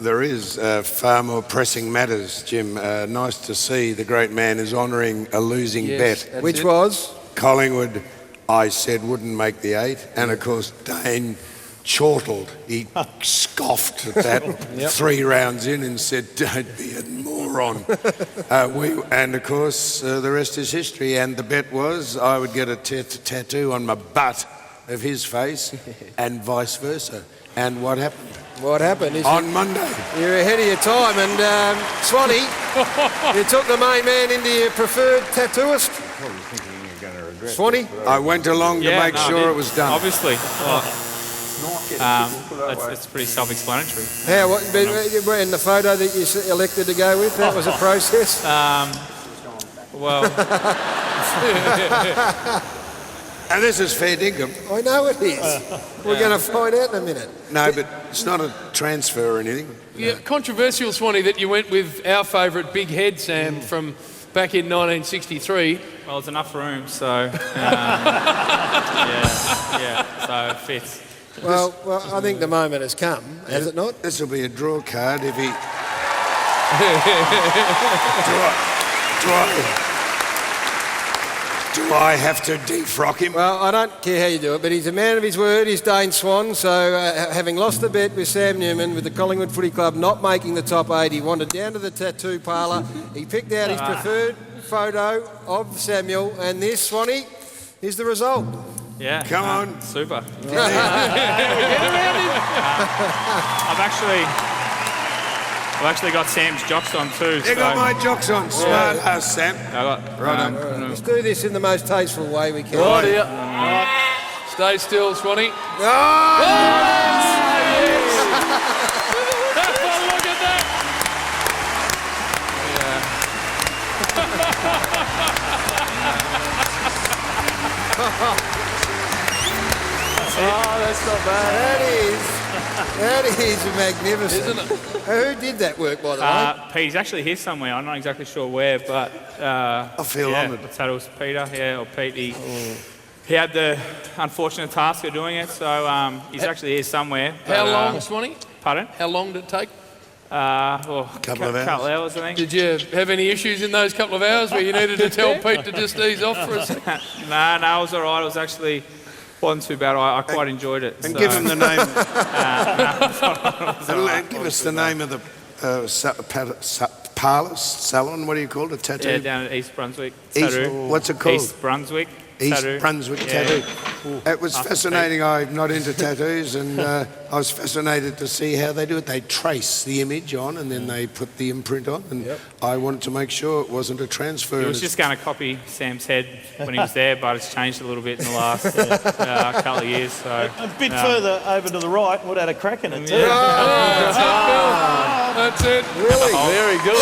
Speaker 10: There is far more pressing matters, Jim. Nice to see the great man is honouring a losing bet.
Speaker 3: Which was?
Speaker 10: Collingwood, I said, wouldn't make the 8. And, of course, Dane chortled. He scoffed at that 3 rounds in and said, don't be a moron. And, of course, the rest is history. And the bet was I would get a tattoo on my butt of his face and vice versa. And what happened?
Speaker 3: What happened?
Speaker 10: On Monday.
Speaker 3: You're ahead of your time. And, Swanee, you took the main man into your preferred tattooist. Swanee?
Speaker 10: I went along to make sure it was done.
Speaker 1: Obviously.
Speaker 2: it's pretty self-explanatory.
Speaker 3: How? What? In the photo that you elected to go with, that was a process.
Speaker 2: Well.
Speaker 10: And this is fair dinkum.
Speaker 3: I know it is. We're going to find out in a minute.
Speaker 10: No, but it's not a transfer or anything.
Speaker 1: Yeah, controversial, Swanee, that you went with our favourite big head, Sam, from back in 1963.
Speaker 2: Well, there's enough room, so so it fits.
Speaker 3: Well, I think the moment has come, has it not?
Speaker 10: This will be a draw card if he. Do I have to defrock him?
Speaker 3: Well, I don't care how you do it, but he's a man of his word. He's Dane Swan. So, having lost the bet with Sam Newman, with the Collingwood Footy Club not making the top 8, he wandered down to the tattoo parlour. He picked out his preferred photo of Samuel, and this, Swanee, is the result.
Speaker 2: Yeah.
Speaker 10: Come on.
Speaker 2: Super. I've actually got Sam's jocks on too.
Speaker 10: You got my jocks on. Smart ass, Sam.
Speaker 2: I got.
Speaker 10: Right on.
Speaker 3: Let's do this in the most tasteful way we can.
Speaker 1: Right here. Stay still, Swanee.
Speaker 3: Oh!
Speaker 1: Yes! Look at that!
Speaker 3: Oh, that's not bad. That is magnificent.
Speaker 1: Isn't it?
Speaker 3: Who did that work, by the way?
Speaker 2: Pete's actually here somewhere. I'm not exactly sure where, but
Speaker 10: I feel honoured.
Speaker 2: The title's Peter, or Pete. He had the unfortunate task of doing it, so he's actually here somewhere.
Speaker 1: How long, Swanee?
Speaker 2: Pardon?
Speaker 1: How long did it take?
Speaker 10: A couple of
Speaker 2: hours, I think.
Speaker 1: Did you have any issues in those couple of hours where you needed to tell Pete to just ease off for a second?
Speaker 2: No, it was all right. It was actually wasn't too bad. I quite enjoyed it.
Speaker 10: And
Speaker 2: so.
Speaker 10: give him the name.
Speaker 2: And
Speaker 10: give us the name of the parlour, salon. What do you call it? A tattoo.
Speaker 2: Yeah, down at East Brunswick. Tattoo.
Speaker 10: What's it called?
Speaker 2: East Brunswick.
Speaker 10: East
Speaker 2: Tattoo.
Speaker 10: Brunswick tattoo. It was fascinating. I'm not into tattoos, and I was fascinated to see how they do it. They trace the image on, and then they put the imprint on. And I wanted to make sure it wasn't a transfer.
Speaker 2: He was just going to copy Sam's head when he was there, but it's changed a little bit in the last couple of years. So
Speaker 22: a bit further over to the right would have had a crack in it too.
Speaker 1: That's it.
Speaker 3: Really?
Speaker 1: Very good.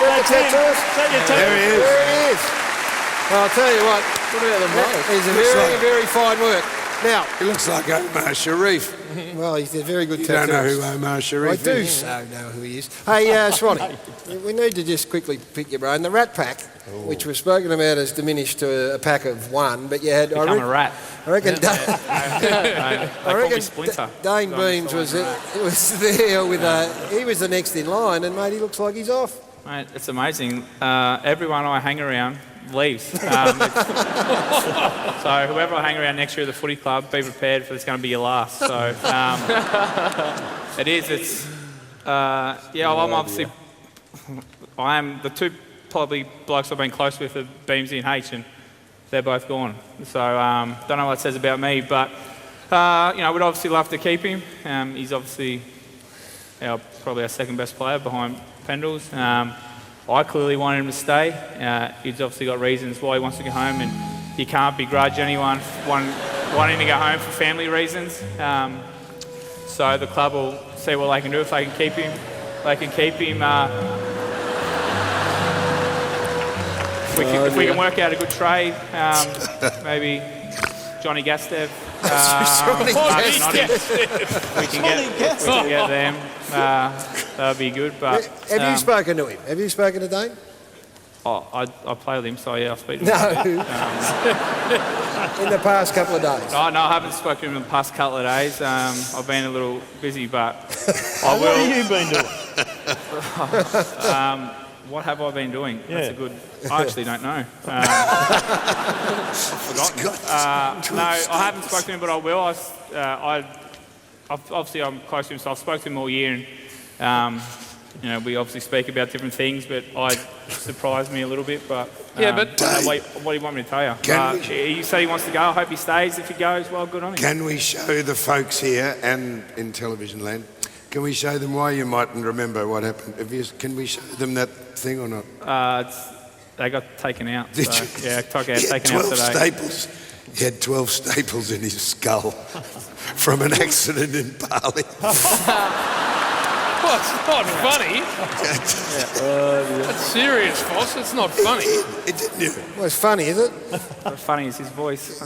Speaker 3: That's it.
Speaker 10: There he is.
Speaker 3: There he is. Well, I'll tell you what. He's a very fine work. Now,
Speaker 10: he looks like Omar Sharif.
Speaker 3: Well, he's a very good
Speaker 10: You don't know
Speaker 3: tattooist.
Speaker 10: who Omar Sharif is?
Speaker 3: I do so know who he is. Hey, Swanee, we need to just quickly pick your brain. The Rat Pack, which was spoken about as diminished to a pack of one, but you had...
Speaker 2: Become a rat.
Speaker 3: I reckon...
Speaker 2: Splinter.
Speaker 3: Dane Beams was there with he was the next in line, and mate, he looks like he's off.
Speaker 2: Mate, it's amazing. Everyone I hang around leaves. So whoever I hang around next year at the footy club, be prepared for it's going to be your last. So it is. It's I'm obviously. I am the two probably blokes I've been close with are Beamsy and H, and they're both gone. So don't know what it says about me, but we'd obviously love to keep him. He's obviously probably our second best player behind Pendles. I clearly wanted him to stay. He's obviously got reasons why he wants to go home, and you can't begrudge anyone wanting to go home for family reasons. So the club will see what they can do if they can keep him. If we can work out a good trade, maybe Johnny Gastev. We can get them. That would be good. But
Speaker 3: have you spoken to him? Have you spoken to Dane?
Speaker 2: I play with him, so yeah, I'll speak to him.
Speaker 3: No. In the past couple of days?
Speaker 2: Oh, no, I haven't spoken to him in the past couple of days. I've been a little busy, but I will.
Speaker 22: What have you been doing?
Speaker 2: What have I been doing? That's a good... I actually don't know. I've forgotten. No, I haven't spoken to him, but I will. Obviously, I'm close to him, so I've spoken to him all year, and we obviously speak about different things, but surprised me a little bit. But what do you want me to tell you? He said he wants to go. I hope he stays. If he goes, well, good on him.
Speaker 10: Can we show the folks here and in television land? Can we show them why you mightn't remember what happened? Can we show them that thing or not?
Speaker 2: They got taken out.
Speaker 10: Did
Speaker 2: so,
Speaker 10: you?
Speaker 2: Yeah, taken out
Speaker 10: 12
Speaker 2: today.
Speaker 10: staples. He had 12 staples in his skull from an accident in Bali.
Speaker 1: Well, it's not funny. That's serious, Foss. It's not funny.
Speaker 3: Well, it's funny, is it?
Speaker 2: What's funny is his voice.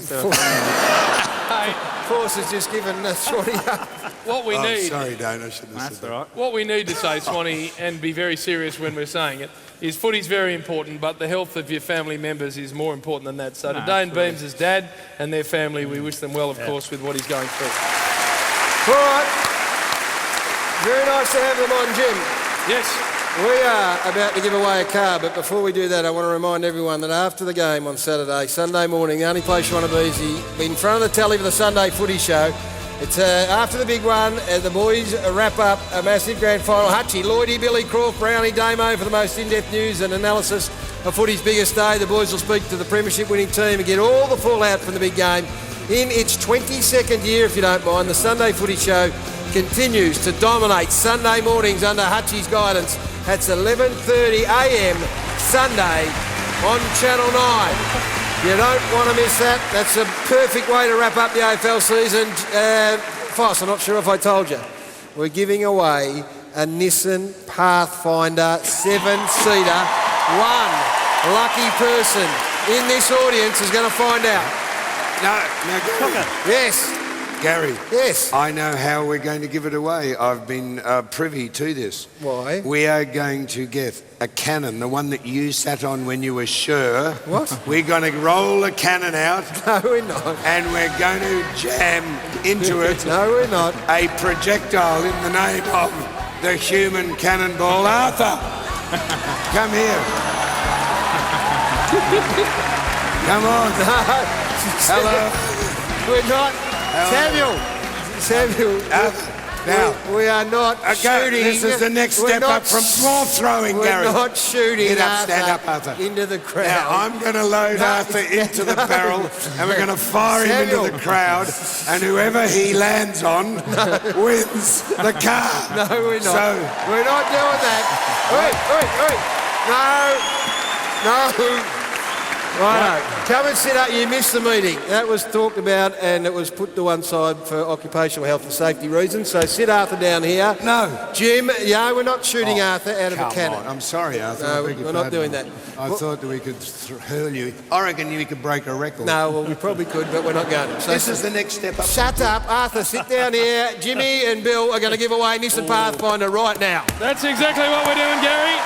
Speaker 1: Hey,
Speaker 3: Force has just given Swanee up.
Speaker 1: what we need.
Speaker 10: Sorry, Dane, I shouldn't have
Speaker 2: That's
Speaker 10: said
Speaker 2: all right.
Speaker 1: What we need to say, Swanee, and be very serious when we're saying it, is footy's very important, but the health of your family members is more important than that. So to Dane Beams' dad and their family, we wish them well, of course, with what he's going through.
Speaker 3: All right. Very nice to have them on, Jim.
Speaker 1: Yes.
Speaker 3: We are about to give away a car, but before we do that, I want to remind everyone that after the game on Saturday, Sunday morning, the only place you want to be is in front of the telly for the Sunday Footy Show. It's after the big one, the boys wrap up a massive grand final. Hutchie, Lloydie, Billy, Croft, Brownie, Damo for the most in-depth news and analysis of footy's biggest day. The boys will speak to the premiership winning team and get all the fallout from the big game. In its 22nd year, if you don't mind, the Sunday Footy Show continues to dominate Sunday mornings under Hutchie's guidance. That's 11:30 a.m. Sunday on Channel 9. You don't want to miss that. That's a perfect way to wrap up the AFL season. Foss, I'm not sure if I told you. We're giving away a Nissan Pathfinder 7-seater. One lucky person in this audience is going to find out.
Speaker 10: No, Gary.
Speaker 3: Yes.
Speaker 10: Gary.
Speaker 3: Yes.
Speaker 10: I know how we're going to give it away. I've been privy to this.
Speaker 3: Why?
Speaker 10: We are going to get a cannon, the one that you sat on when you were sure.
Speaker 3: What?
Speaker 10: We're going to roll a cannon out.
Speaker 3: No, we're not.
Speaker 10: And we're going to jam into it.
Speaker 3: No, we're not.
Speaker 10: A projectile in the name of the human cannonball. Arthur, come here. Come on. Hello.
Speaker 3: We're not. Samuel.
Speaker 10: Now,
Speaker 3: we are not shooting.
Speaker 10: This is the next step up from ball throwing, Gary.
Speaker 3: We're not shooting.
Speaker 10: Get up, stand up, Arthur.
Speaker 3: Into the crowd.
Speaker 10: Now, I'm going to load Arthur into the barrel and we're going to fire him into the crowd, and whoever he lands on wins the car.
Speaker 3: No, we're not.
Speaker 10: So,
Speaker 3: we're not doing that. Wait. No. Right. Come and sit up. You missed the meeting. That was talked about and it was put to one side for occupational health and safety reasons. So sit Arthur down here.
Speaker 10: No.
Speaker 3: Jim, yeah, we're not shooting Arthur out of a cannon.
Speaker 10: on. I'm sorry, Arthur.
Speaker 3: No, we're not doing that.
Speaker 10: I thought that we could hurl you. I reckon we could break a record.
Speaker 3: No, well, we probably could, but we're not going to. So
Speaker 10: this is the next step up.
Speaker 3: Shut up, Arthur. Sit down here. Jimmy and Bill are going to give away Nissan Pathfinder right now.
Speaker 1: That's exactly what we're doing, Gary.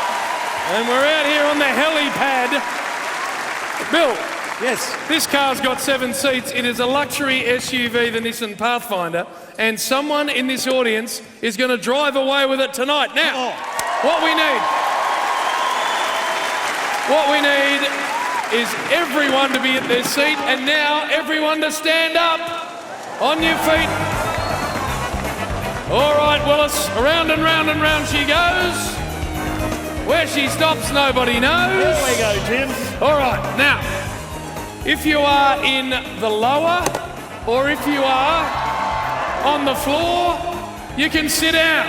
Speaker 1: And we're out here on the helipad. Bill.
Speaker 22: Yes.
Speaker 1: This car's got 7 seats. It is a luxury SUV, the Nissan Pathfinder, and someone in this audience is going to drive away with it tonight. Now, what we need is everyone to be at their seat, and now everyone to stand up on your feet. All right, Willis, around and round and round she goes. Where she stops, nobody knows.
Speaker 22: There we go, Jim.
Speaker 1: All right, now, if you are in the lower or if you are on the floor, you can sit down.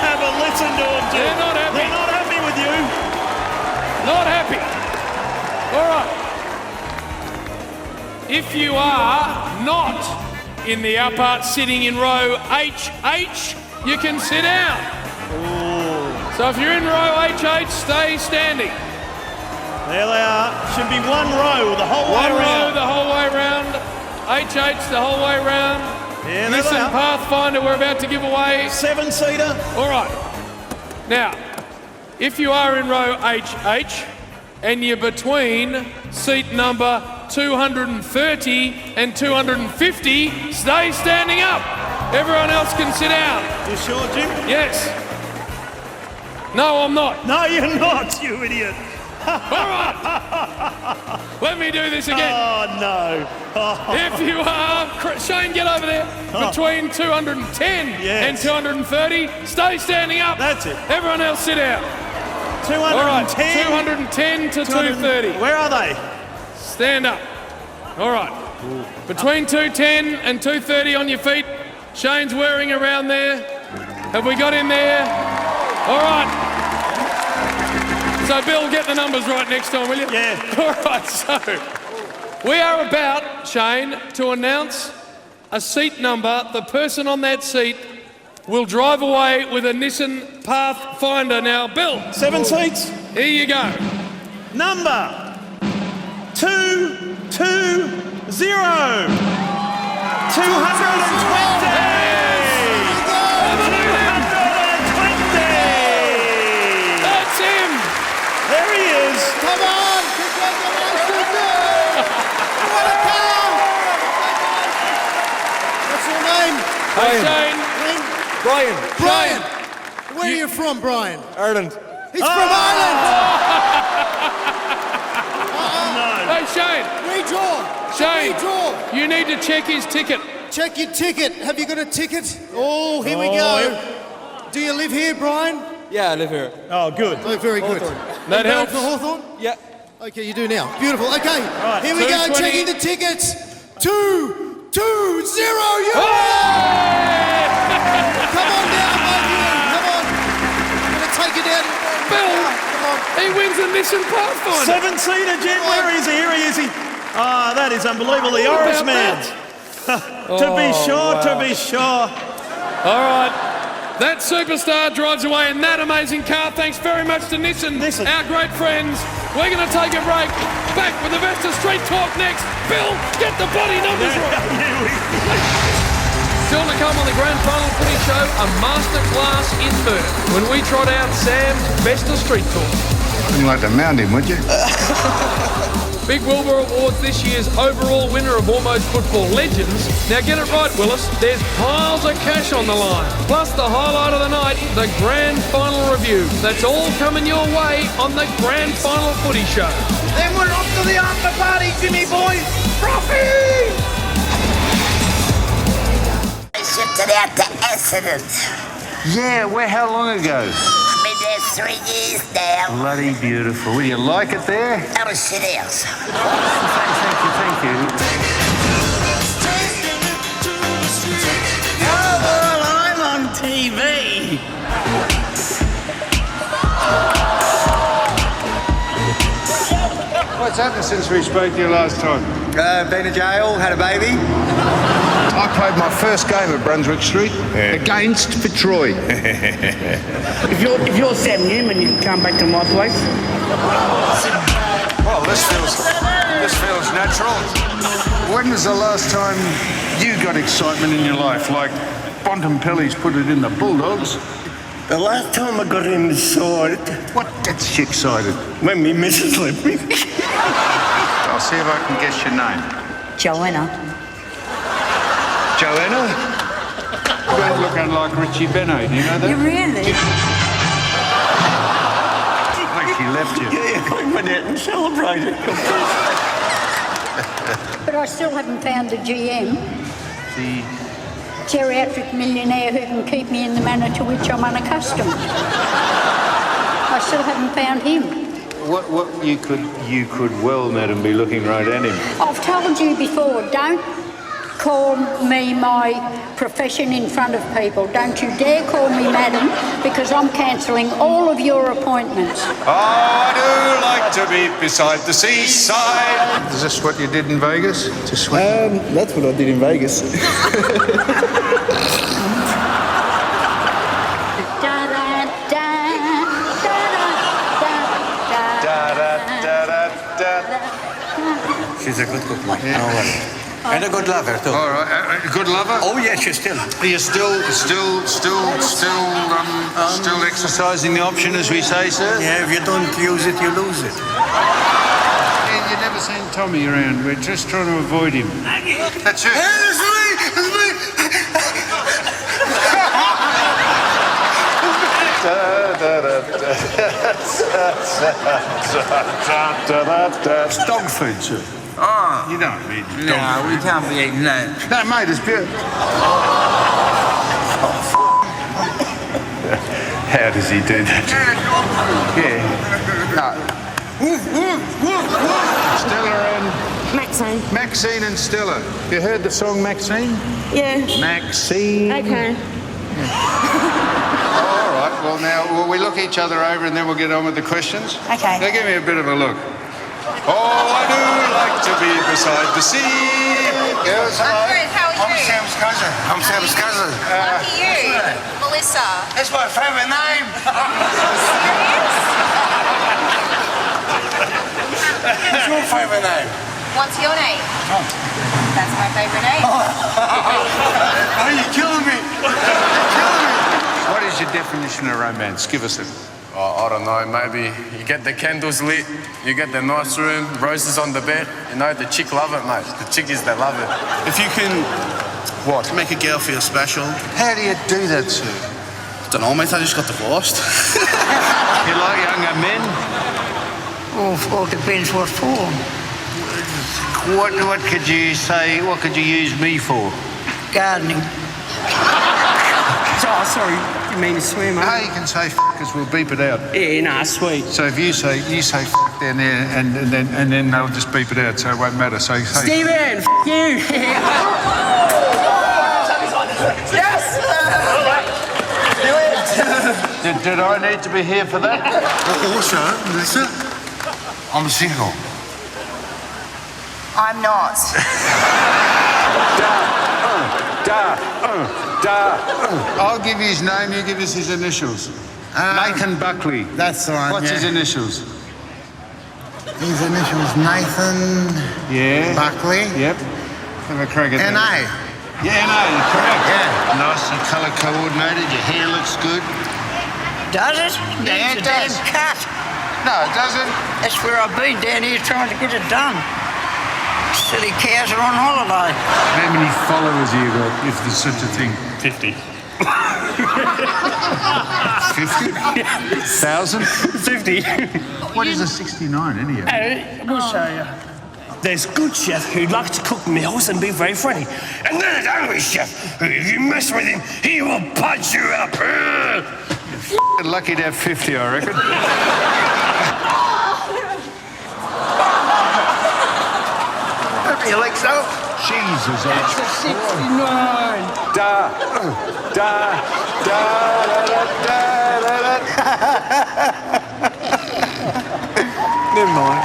Speaker 22: Have a listen to them, Jim.
Speaker 1: They're not happy.
Speaker 22: They're not happy with you.
Speaker 1: Not happy. All right. If you are not in the upper, sitting in row HH, you can sit down.
Speaker 22: Ooh.
Speaker 1: So if you're in row HH, stay standing.
Speaker 22: There they are. Should be one row the whole way
Speaker 1: One
Speaker 22: around.
Speaker 1: row the whole way round. HH the whole way round.
Speaker 22: Yeah, there they
Speaker 1: Nissan
Speaker 22: are.
Speaker 1: Pathfinder we're about to give away.
Speaker 22: 7-seater.
Speaker 1: All right. Now, if you are in row HH and you're between seat number 230 and 250, stay standing up. Everyone else can sit down.
Speaker 22: You sure, Jim?
Speaker 1: Yes. No, I'm not.
Speaker 22: No, you're not, you idiot.
Speaker 1: All right. Let me do this again.
Speaker 22: Oh, no. Oh.
Speaker 1: If you are, Shane, get over there. Between 210 and 230, stay standing up.
Speaker 22: That's it.
Speaker 1: Everyone else sit down.
Speaker 22: 210.
Speaker 1: All right, 210 to 230.
Speaker 22: Where are they?
Speaker 1: Stand up. All right. Between 210 and 230 on your feet. Shane's whirring around there. Have we got in there? All right. So, Bill, get the numbers right next time, will you?
Speaker 22: Yeah.
Speaker 1: All right, so we are about, Shane, to announce a seat number. The person on that seat will drive away with a Nissan Pathfinder. Now, Bill.
Speaker 22: 7 seats.
Speaker 1: Here you go.
Speaker 22: Number 220. 220.
Speaker 1: That's him.
Speaker 22: There he is.
Speaker 14: Come on, congratulations! What a car! What's your name?
Speaker 1: Hey, Shane.
Speaker 14: Brian. Brian. Where are you from, Brian?
Speaker 12: Ireland.
Speaker 14: He's from Ireland.
Speaker 1: Hey, Shane.
Speaker 14: Redraw.
Speaker 1: Shane,
Speaker 14: Redraw.
Speaker 1: you need to check his ticket.
Speaker 14: Check your ticket. Have you got a ticket? Oh, here we go. Do you live here, Brian?
Speaker 12: Yeah, I live here.
Speaker 22: Oh, good.
Speaker 14: Oh, very good.
Speaker 1: That
Speaker 14: You
Speaker 1: helps.
Speaker 14: voted for Hawthorn?
Speaker 12: Yeah.
Speaker 14: Okay, you do now. Beautiful. Okay,
Speaker 22: right,
Speaker 14: here we go.
Speaker 1: 220.
Speaker 14: Checking the tickets. 220. Come on down, both of you. Come on. I'm going to take you down.
Speaker 1: Bill,
Speaker 14: Come on.
Speaker 1: he wins the Nissan Pathfinder.
Speaker 22: 7-seater, Jen. Where is he? Here he is. Ah, that is unbelievable. The
Speaker 1: What
Speaker 22: Irish
Speaker 1: about
Speaker 22: man. To be sure, to be sure.
Speaker 1: All right. That superstar drives away in that amazing car. Thanks very much to Nissan, our great friends. We're going to take a break. Back with the best of Street Talk next. Bill, get the body numbers right. Still to come on the Grand Final Footy Show, a masterclass in murder when we trot out Sam's best of Street Talk.
Speaker 21: Wouldn't like to mount him, would you?
Speaker 1: Big Wilbur Awards this year's overall winner of Almost Football Legends. Now get it right, Willis, there's piles of cash on the line. Plus the highlight of the night, the Grand Final Review. That's all coming your way on the Grand Final Footy Show.
Speaker 6: Then we're off to the after party, Jimmy boys. Profi!
Speaker 4: I shipped it out to Essendon.
Speaker 21: Yeah, where? How long ago?
Speaker 4: Been there 3 years now.
Speaker 21: Bloody beautiful. Will you like it there?
Speaker 4: That was shit house.
Speaker 21: Thank you.
Speaker 6: Oh, well, I'm on TV.
Speaker 21: What's happened since we spoke to you last time?
Speaker 11: Been to jail, had a baby.
Speaker 21: I played my first game at Brunswick Street against Fitzroy.
Speaker 11: If you're 70 and you come back to my place.
Speaker 21: Well, this feels natural. When was the last time you got excitement in your life, like Bontempelli's put it in the Bulldogs?
Speaker 11: The last time I got inside.
Speaker 21: What gets you excited?
Speaker 11: When me missus left me.
Speaker 21: I'll see if I can guess your name.
Speaker 15: Joanna.
Speaker 21: Joanna? You're looking like Richie Beno, do you know that?
Speaker 15: You really?
Speaker 21: Like she left you.
Speaker 11: Yeah, I went out and celebrated.
Speaker 15: But I still haven't found the GM.
Speaker 21: The
Speaker 15: Geriatric millionaire who can keep me in the manner to which I'm unaccustomed. I still haven't found him.
Speaker 21: What you could well, madam, be looking right at him.
Speaker 15: I've told you before, don't call me my profession in front of people. Don't you dare call me madam, because I'm cancelling all of your appointments.
Speaker 21: I do like to be beside the seaside. Is this what you did in Vegas? To swim?
Speaker 11: That's what I did in Vegas. She's a good cook, mate. Yeah. All right. And a good lover too.
Speaker 21: All right, a good lover?
Speaker 11: Oh yeah, she's still.
Speaker 21: Are you still exercising the option, as we say, sir?
Speaker 11: Yeah, if you don't use it, you lose it.
Speaker 21: You never seen Tommy around. We're just trying to avoid him. That's it.
Speaker 6: Hey, it's me!
Speaker 21: It's dog food, sir.
Speaker 11: Oh.
Speaker 21: You don't eat dog
Speaker 11: No,
Speaker 21: food.
Speaker 11: we can't be eating that.
Speaker 21: No, mate, it's beautiful. How does he do that? Yeah. No. Stella and...
Speaker 24: Maxine.
Speaker 21: Maxine and Stella. You heard the song Maxine?
Speaker 24: Yeah.
Speaker 21: Maxine.
Speaker 24: Okay.
Speaker 21: All right, Well, now, will we look each other over and then we'll get on with the questions?
Speaker 23: Okay.
Speaker 21: Now, give me a bit of a look. Oh, I do like to be beside the sea. Girls, hello.
Speaker 7: How are you?
Speaker 21: I'm Sam's cousin. I'm Sam's cousin.
Speaker 7: Lucky you. Melissa.
Speaker 21: That's my favourite name. What's your favourite name?
Speaker 7: What's your name? That's my favourite name.
Speaker 21: Are you killing me? You're killing me. What is your definition of romance? Give us it.
Speaker 17: Oh, I don't know, maybe you get the candles lit, you get the nice room, roses on the bed. You know, the chick love it, mate. The chickies, they love it.
Speaker 18: If you can, what, make a girl feel special.
Speaker 21: How do you do that, sir?
Speaker 18: I don't know, mate, I just got divorced.
Speaker 21: You like younger men?
Speaker 24: Well, it depends what for.
Speaker 21: What could you say, what could you use me for?
Speaker 24: Gardening.
Speaker 25: Oh, sorry, you mean to swear, mate?
Speaker 21: No, you can say because we'll beep it out.
Speaker 25: Yeah, nah, sweet.
Speaker 21: So if you say down there and then they'll just beep it out, so it won't matter. So say
Speaker 25: Steven, you.
Speaker 21: Yes! Did I need to be here for that?
Speaker 24: Also, Melissa,
Speaker 21: I'm single.
Speaker 7: I'm not.
Speaker 21: I'll give you his name, you give us his initials. Nathan Buckley.
Speaker 24: That's the one.
Speaker 21: What's his initials?
Speaker 24: His initials Nathan Buckley.
Speaker 21: Yep. Have a crack at
Speaker 24: N.A.
Speaker 21: that. Yeah, N.A., correct. Yeah. Nice and colour coordinated, your hair looks good.
Speaker 24: Does it?
Speaker 21: Yeah, it does.
Speaker 24: Cut.
Speaker 21: No, it doesn't.
Speaker 24: That's where I've been down here trying to get it done. Silly cows are on holiday.
Speaker 21: How many followers have you got, if there's such a thing?
Speaker 25: 50.
Speaker 21: 50? 1,000?
Speaker 25: 50.
Speaker 21: What is a 69 anyhow?
Speaker 25: We'll show you. There's good chef who likes to cook meals and be very friendly. And then there's angry chef who, if you mess with him, he will punch you up.
Speaker 21: You're lucky to have 50, I reckon. You like so? Jesus,
Speaker 25: That's a 69.
Speaker 21: Never mind.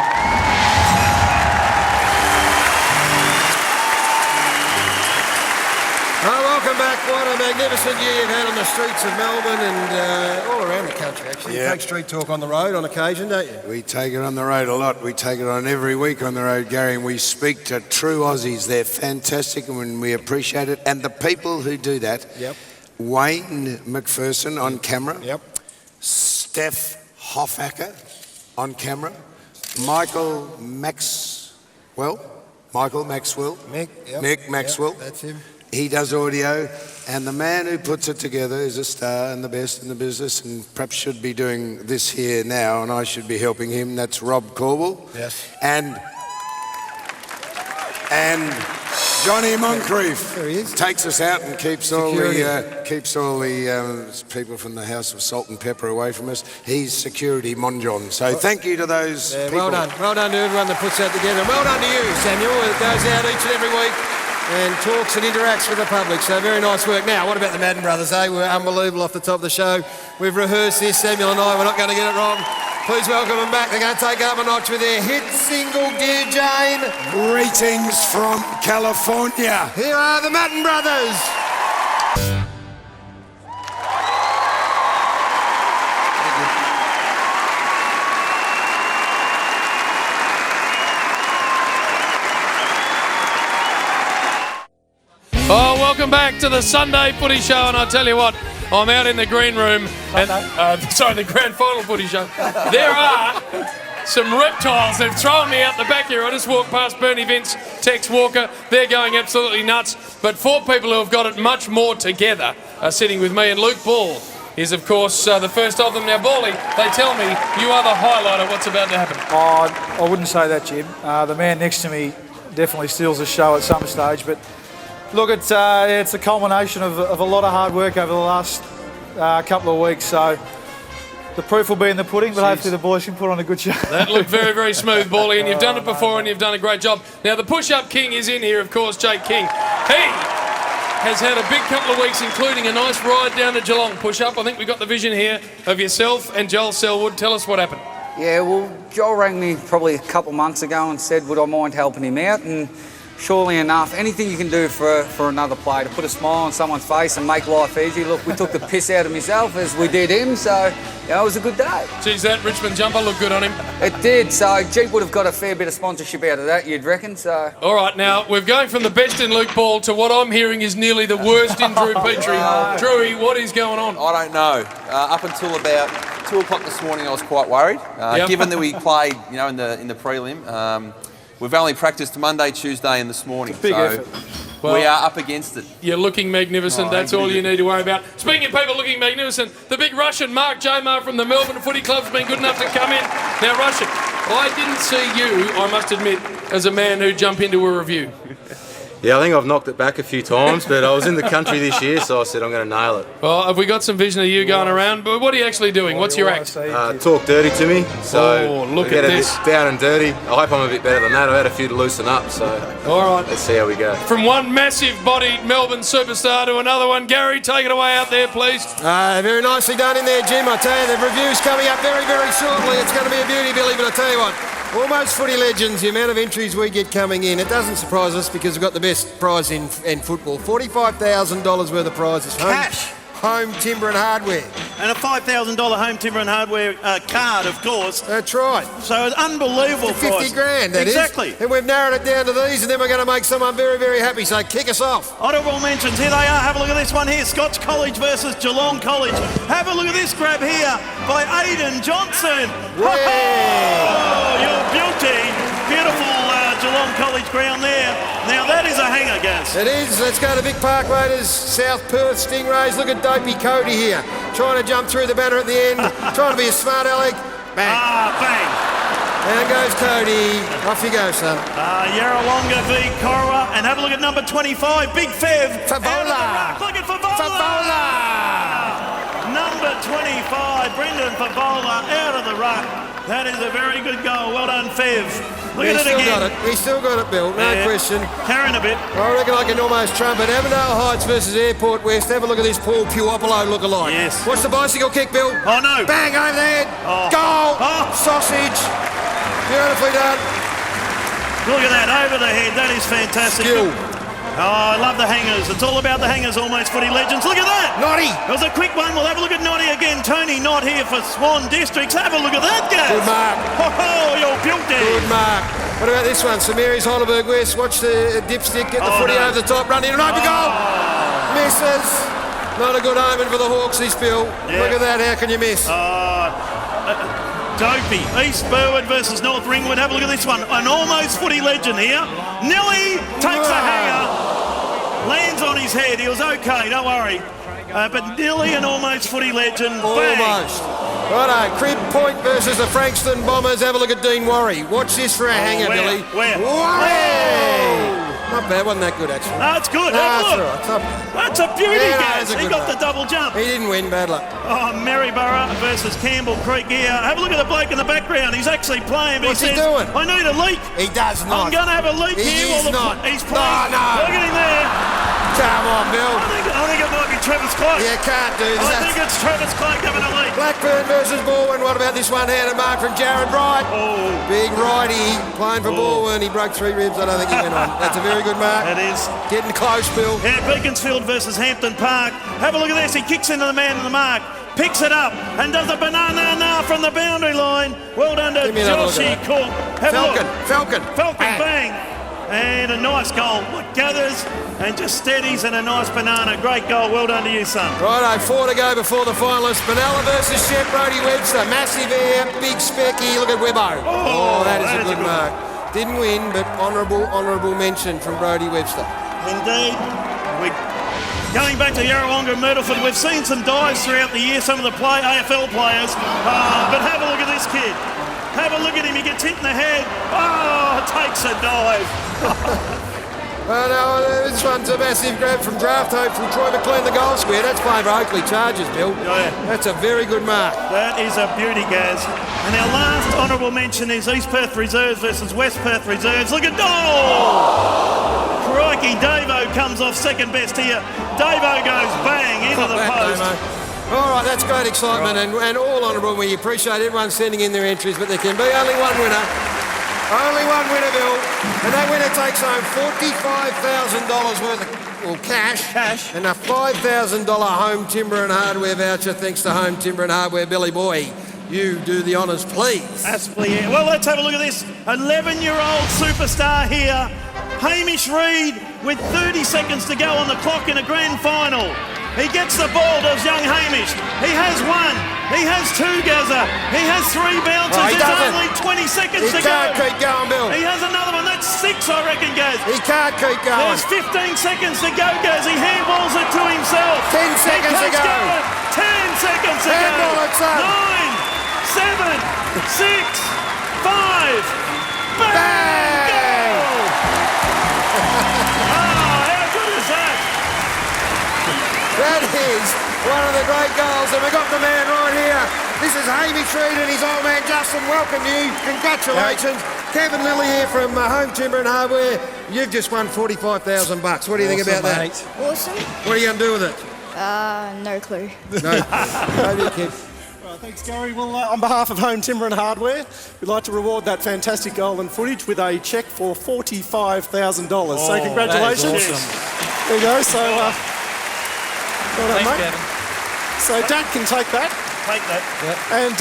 Speaker 3: Welcome back. What a magnificent year you've had on the streets of Melbourne and all around the country, actually.
Speaker 10: Yeah.
Speaker 3: You take street talk on the road on occasion, don't you?
Speaker 10: We take it on the road a lot. We take it on every week on the road, Gary, and we speak to true Aussies. They're fantastic and we appreciate it. And the people who do that, Wayne McPherson on camera, Steph Hoffacker on camera, Michael Maxwell, Mick Maxwell.
Speaker 3: That's him.
Speaker 10: He does audio, and the man who puts it together is a star and the best in the business, and perhaps should be doing this here now, and I should be helping him. That's Rob Corbell.
Speaker 3: Yes.
Speaker 10: And Johnny Moncrief takes us out and keeps all the people from the House of Salt and Pepper away from us. He's security Monjon. So thank you to those people.
Speaker 3: Well done to everyone that puts that together. And well done to you, Samuel, that goes out each and every week and talks and interacts with the public. So very nice work. Now, what about the Madden brothers, eh? We're unbelievable off the top of the show. We've rehearsed this, Samuel and I. We're not going to get it wrong. Please welcome them back. They're going to take it up a notch with their hit single, Dear Jane.
Speaker 10: Greetings from California.
Speaker 3: Here are the Madden brothers.
Speaker 1: Oh, welcome back to the Sunday Footy Show, and I tell you what, I'm out in the green room, and the grand final footy show. There are some reptiles. They've thrown me out the back here. I just walked past Bernie Vince, Tex Walker. They're going absolutely nuts. But four people who have got it much more together are sitting with me, and Luke Ball is, of course, the first of them. Now, Bally, they tell me you are the highlight of what's about to happen.
Speaker 26: Oh, I wouldn't say that, Jim. The man next to me definitely steals the show at some stage, but look, it's a culmination of a lot of hard work over the last couple of weeks. So the proof will be in the pudding, but hopefully the boys can put on a good show.
Speaker 1: That looked very, very smooth, Bally, and you've done it before and you've done a great job. Now, the push-up king is in here, of course, Jake King. has had a big couple of weeks, including a nice ride down to Geelong. Push up. I think we got the vision here of yourself and Joel Selwood. Tell us what happened.
Speaker 5: Yeah, well, Joel rang me probably a couple months ago and said, would I mind helping him out? And surely enough, anything you can do for another player to put a smile on someone's face and make life easy. Look, we took the piss out of myself as we did him, so it was a good day.
Speaker 1: Geez, that Richmond jumper looked good on him.
Speaker 5: It did, so Jeep would have got a fair bit of sponsorship out of that, you'd reckon, so...
Speaker 1: All right, now, we're going from the best in Luke Ball to what I'm hearing is nearly the worst in Drew Petrie. Drewy, what is going on?
Speaker 8: I don't know. Up until about 2 o'clock this morning, I was quite worried. Given that we played, in the prelim, we've only practiced Monday, Tuesday, and this morning.
Speaker 1: Big effort. Well,
Speaker 8: we are up against it.
Speaker 1: You're looking magnificent. That's all you need to worry about. Speaking of people looking magnificent, the big Russian, Mark Jamar from the Melbourne Footy Club's been good enough to come in. Now, Russian, I didn't see you, I must admit, as a man who'd jump into a review.
Speaker 9: Yeah, I think I've knocked it back a few times, but I was in the country this year, so I said I'm going to nail it.
Speaker 1: Well, have we got some vision of you going around? But what are you actually doing? What's your act?
Speaker 9: Talk dirty to me, so
Speaker 1: look
Speaker 9: get
Speaker 1: at
Speaker 9: a
Speaker 1: this.
Speaker 9: bit down and dirty. I hope I'm a bit better than that. I had a few to loosen up, so
Speaker 1: all right.
Speaker 9: Let's see how we go.
Speaker 1: From one massive-bodied Melbourne superstar to another one, Gary, take it away out there, please.
Speaker 3: Very nicely done in there, Jim. I tell you, the review's coming up very, very shortly. It's going to be a beauty, Billy, but I tell you what, almost footy legends, the amount of entries we get coming in, it doesn't surprise us because we've got the best prize in football. $45,000 worth of prizes.
Speaker 22: Cash.
Speaker 3: Home timber and hardware.
Speaker 22: And a $5,000 home timber and hardware card, of course.
Speaker 3: That's right.
Speaker 22: So it's unbelievable
Speaker 3: $50
Speaker 22: prize.
Speaker 3: grand, that is.
Speaker 22: Exactly.
Speaker 3: And we've narrowed it down to these, and then we're going to make someone very, very happy. So kick us off.
Speaker 22: Honourable mentions, here they are. Have a look at this one here. Scotch College versus Geelong College. Have a look at this grab here by Aidan Johnson. Oh, your beauty. Beautiful Geelong College ground there. Now that is a hanger, Gaz.
Speaker 3: It is. Let's go to Vic Park Raiders, South Perth Stingrays. Look at Dopey Cody here, trying to jump through the banner at the end, trying to be a smart aleck. Bang.
Speaker 22: Bang.
Speaker 3: Down goes Cody. Off you go, son.
Speaker 22: Yarrawonga v Corowa. And have a look at number 25, Big Fev.
Speaker 3: Favola.
Speaker 22: Look at Favola. Number 25, Brendan Favola out of the ruck. That is a very good goal. Well done, Fev. Look at it again.
Speaker 3: He still got it, Bill. No question.
Speaker 22: Carrying a bit.
Speaker 3: I reckon I can almost trumpet. Avondale Heights versus Airport West. Have a look at this Paul Puopolo look-alike.
Speaker 22: Yes.
Speaker 3: Watch the bicycle kick, Bill.
Speaker 22: Oh, no.
Speaker 3: Bang, over there.
Speaker 22: Oh.
Speaker 3: Goal.
Speaker 22: Oh.
Speaker 3: Sausage. Beautifully done.
Speaker 22: Look at that, over the head. That is fantastic.
Speaker 3: Skill.
Speaker 22: Oh, I love the hangers. It's all about the hangers, almost footy legends. Look at that!
Speaker 3: Noddy!
Speaker 22: That was a quick one. We'll have a look at Noddy again. Tony Knott here for Swan Districts. Have a look at that, guys.
Speaker 3: Good mark.
Speaker 22: Oh, you're guilty.
Speaker 3: Good mark. What about this one? St Mary's Heidelberg West. Watch the dipstick, get the footy over the top, run in and open goal. Misses. Not a good omen for the Hawks, this Bill.
Speaker 22: Yeah.
Speaker 3: Look at that, how can you miss?
Speaker 22: Dopey. East Burwood versus North Ringwood. Have a look at this one. An almost footy legend here. Nilly takes a hanger. Lands on his head. He was okay, don't worry. But Nilly, an almost footy legend. Bang.
Speaker 3: Almost. Righto, Crib Point versus the Frankston Bombers. Have a look at Dean Worry. Watch this for a hanger,
Speaker 22: where?
Speaker 3: Billy.
Speaker 22: Where?
Speaker 3: Worry! Not bad, wasn't that good, actually?
Speaker 22: No, it's good.
Speaker 3: No,
Speaker 22: Have a
Speaker 3: that's
Speaker 22: look.
Speaker 3: all right.
Speaker 22: That's a beauty,
Speaker 3: Yeah, no,
Speaker 22: guys.
Speaker 3: that's a
Speaker 22: He
Speaker 3: good
Speaker 22: got the
Speaker 3: one.
Speaker 22: double jump.
Speaker 3: He didn't win, bad luck.
Speaker 22: Oh, Maryborough versus Campbell Creek here. Have a look at the bloke in the background. He's actually playing, but
Speaker 3: What's
Speaker 22: he
Speaker 3: he
Speaker 22: says,
Speaker 3: doing?
Speaker 22: I need a leak.
Speaker 3: He does not.
Speaker 22: I'm going to have a leak
Speaker 3: He
Speaker 22: here.
Speaker 3: is not.
Speaker 22: He's playing.
Speaker 3: No.
Speaker 22: Look at him there.
Speaker 3: Come on, Bill.
Speaker 22: I think it might be Travis Clark.
Speaker 3: You can't do
Speaker 22: I
Speaker 3: that.
Speaker 22: think it's Travis Clark having a leak.
Speaker 3: Blackburn versus Baldwin. What about this one-handed mark from Jared Bright?
Speaker 22: Oh.
Speaker 3: Big righty playing for Baldwin. He broke 3 ribs. I don't think he went on. That's a very good mark.
Speaker 22: It is.
Speaker 3: Getting close, Bill.
Speaker 22: Yeah, Beaconsfield versus Hampton Park. Have a look at this. He kicks into the man in the mark. Picks it up and does a banana from the boundary line. Well done to
Speaker 3: Give me another look
Speaker 22: Joshy
Speaker 3: at that.
Speaker 22: Cook. Have a look.
Speaker 3: Falcon.
Speaker 22: Bang. And a nice goal. What gathers and just steadies and a nice banana. Great goal. Well done to you, son.
Speaker 3: Righto, 4 to go before the finalists. Benalla versus Shep, Brody Webster. Massive air, big specky. Look at Webbo. Oh, that is a good mark. Didn't win, but honourable mention from Brody Webster.
Speaker 22: Indeed. We're going back to Yarrawonga and Myrtleford. We've seen some dives throughout the year, some of the AFL players. But have a look at this kid. Have a look at him. He gets hit in the head. Oh, takes a dive.
Speaker 3: Oh, no, this one's a massive grab from Draft Hope from Troy McLean, the goal square. That's playing for Oakley Chargers, Bill.
Speaker 22: Yeah.
Speaker 3: That's a very good mark.
Speaker 22: That is a beauty, Gaz. And our last honourable mention is East Perth Reserves versus West Perth Reserves. Look at goal! crikey, Davo comes off second best here. Davo goes bang into the post.
Speaker 3: All right, that's great excitement and all honourable. We appreciate everyone sending in their entries, but there can be only one winner. Only one winner, Bill. And that winner takes home $45,000 worth of cash and a $5,000 home timber and hardware voucher thanks to Home Timber and Hardware. Billy Boy, you do the honours, please.
Speaker 22: Absolutely. Yeah. Well, let's have a look at this. 11-year-old superstar here. Hamish Reid with 30 seconds to go on the clock in a grand final. He gets the ball, does young Hamish. He has one. He has two, Gazza. He has three bounces. There's only 20 seconds to go.
Speaker 3: He can't keep going, Bill.
Speaker 22: He has another one. That's 6, I reckon, Gaz.
Speaker 3: He can't keep going.
Speaker 22: There's 15 seconds to go, Gaz. He handballs it to himself.
Speaker 3: 10 seconds to go.
Speaker 22: 10 seconds to go.
Speaker 3: Handball it, son.
Speaker 22: 9, 7, 6, 5. Bang!
Speaker 3: That is one of the great goals, and we've got the man right here. This is Hamish Reid and his old man Justin. Welcome to you. Congratulations. Kevin Lilly here from Home Timber and Hardware. You've just won $45,000. What do you think about that?
Speaker 2: Mate. Awesome.
Speaker 3: What are you going to do with it?
Speaker 2: No clue.
Speaker 3: No. Over kid.
Speaker 12: Thanks, Gary. Well, on behalf of Home Timber and Hardware, we'd like to reward that fantastic golden footage with a cheque for $45,000. So congratulations.
Speaker 22: That is awesome.
Speaker 12: There you go. So, well done,
Speaker 22: Thanks,
Speaker 12: mate.
Speaker 22: Gavin.
Speaker 12: So Dad can take that.
Speaker 22: Take that.
Speaker 12: And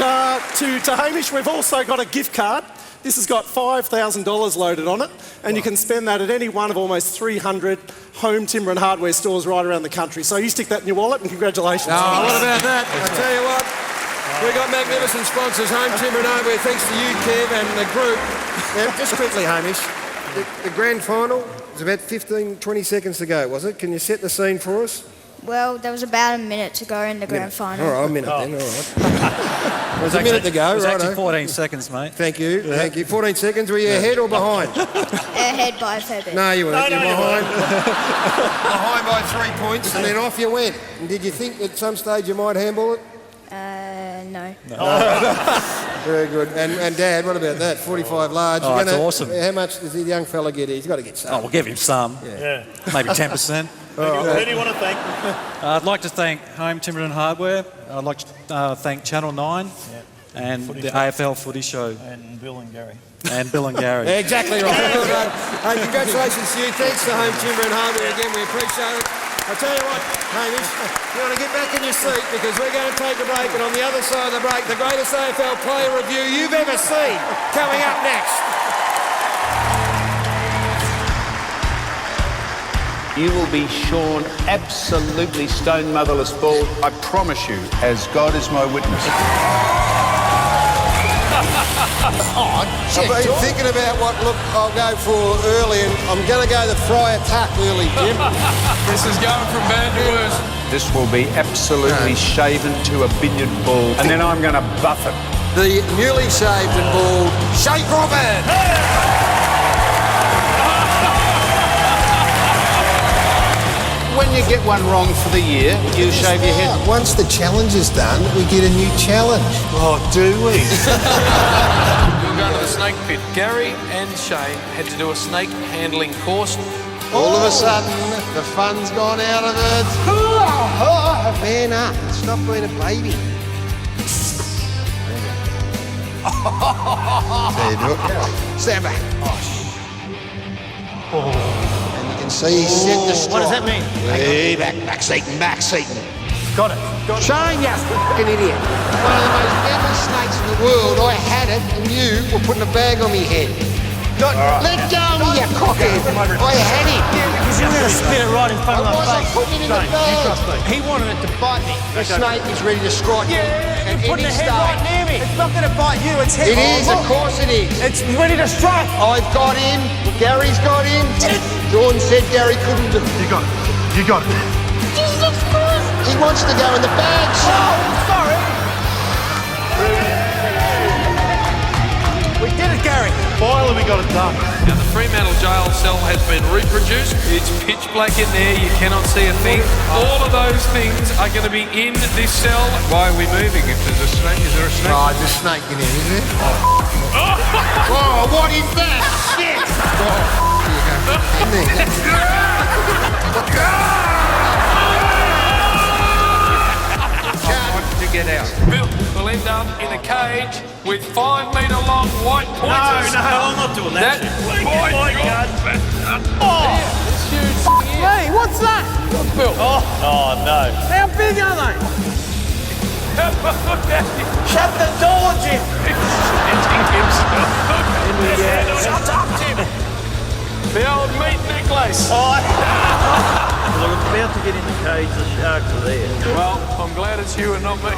Speaker 12: to Hamish, we've also got a gift card. This has got $5,000 loaded on it, and you can spend that at any one of almost 300 Home Timber and Hardware stores right around the country. So you stick that in your wallet, and congratulations.
Speaker 3: Oh, what about that? I tell you what, we've got magnificent sponsors, Home Timber and Hardware, thanks to you, Kev, and the group. Now, just quickly, Hamish, the grand final is about 15, 20 seconds to go, was it? Can you set the scene for us?
Speaker 2: Well, there was about a minute to go in the grand final.
Speaker 3: All right, a minute then, all right. There's a minute to go,
Speaker 13: It was
Speaker 3: right?
Speaker 13: actually 14 seconds, mate.
Speaker 3: Thank you, thank you. 14 seconds, were you ahead or behind?
Speaker 2: Ahead by a fair bit.
Speaker 3: No, you weren't.
Speaker 22: No,
Speaker 3: You're
Speaker 22: you
Speaker 3: behind. Behind by 3 points, and then off you went. And did you think at some stage you might handball it?
Speaker 2: No.
Speaker 3: Very good. And Dad, what about that? 45 large.
Speaker 13: Oh, that's awesome.
Speaker 3: How much does the young fella get here? He's got to get some.
Speaker 13: Oh, we'll give him some.
Speaker 22: Yeah.
Speaker 13: Maybe 10%.
Speaker 22: Who do you want to thank?
Speaker 13: I'd like to thank Home Timber and Hardware. I'd like to thank Channel 9 and
Speaker 22: Footy
Speaker 13: the
Speaker 22: show.
Speaker 13: AFL Footy Show.
Speaker 22: And Bill and Gary.
Speaker 13: And Bill and Gary.
Speaker 3: Exactly right. Well done. Hey, congratulations to you. Thanks to Home Timber and Hardware again. We appreciate it. I'll tell you what, Hamish, you want to get back in your seat because we're going to take a break, and on the other side of the break, the greatest AFL player review you've ever seen coming up next.
Speaker 21: You will be shorn absolutely stone motherless bald, I promise you, as God is my witness.
Speaker 3: I've been thinking about what look I'll go for early, and I'm going to go the fry attack early, Jim.
Speaker 1: This is going from bad to worse.
Speaker 21: This will be absolutely shaven to a billiard ball, and then I'm going to buff it.
Speaker 3: The newly shaved and bald Shake Robert.
Speaker 21: When you get one wrong for the year, you shave your head.
Speaker 3: Once the challenge is done, we get a new challenge.
Speaker 21: Oh, do we?
Speaker 1: We'll go to the snake pit. Gary and Shane had to do a snake handling course.
Speaker 3: All of a sudden, the fun's gone out of it. Man up. Stop being a baby. There you do it. Stand back. And you can see he's set the strike.
Speaker 14: What does that mean?
Speaker 3: Way back seating.
Speaker 14: Got it.
Speaker 3: Shane, you fucking idiot. One of the most deadly snakes in the world. I had it, and you were putting a bag on me head. Let go of me, you cockhead. I had him.
Speaker 14: Because you're going to spit it right in front of my face.
Speaker 3: Putting it in the bag.
Speaker 14: He wanted it to bite me.
Speaker 3: The snake is ready to strike you.
Speaker 14: You're putting the head right near me. It's not going to bite you. It's head.
Speaker 3: It is, of course it is.
Speaker 14: It's ready to strike.
Speaker 3: I've got him. Gary's got him. Jordan said Gary couldn't do it.
Speaker 14: You got it. You got it.
Speaker 3: Jesus Christ. He wants to go in the bag,
Speaker 14: Oh, sorry. We did it, Gary.
Speaker 22: Finally, we got it done.
Speaker 1: Now the Fremantle jail cell has been reproduced. It's pitch black in there. You cannot see a thing. All of those things are going to be in this cell. Why are we moving? If there's a snake, is there a snake?
Speaker 3: Oh, there's a snake in here, isn't there? Oh, what is that? Shit! there.
Speaker 1: To get out. Bill will end up in a cage with 5 metre long white pointers.
Speaker 22: No, I'm not doing that.
Speaker 1: It's huge.
Speaker 4: Hey, what's that?
Speaker 1: Bill.
Speaker 22: Oh, no.
Speaker 4: How big are they?
Speaker 22: Shut the door, Jim.
Speaker 1: Shut up, Jim. The old meat necklace.
Speaker 22: Look, I'm about to get in the cage, the sharks are there.
Speaker 1: Well, I'm glad it's you and not me.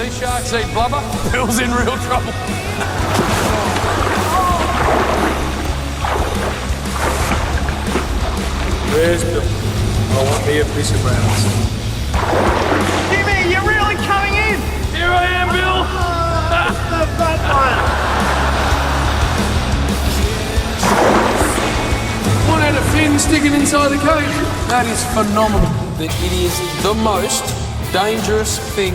Speaker 1: These sharks eat blubber. Bill's in real trouble. Where's Bill? I want me a piece of Browns.
Speaker 4: Jimmy, you're really coming in.
Speaker 1: Here I am, Bill.
Speaker 4: The fat one.
Speaker 1: 1 out of 10 sticking inside the cage. That is phenomenal. That it is the most dangerous thing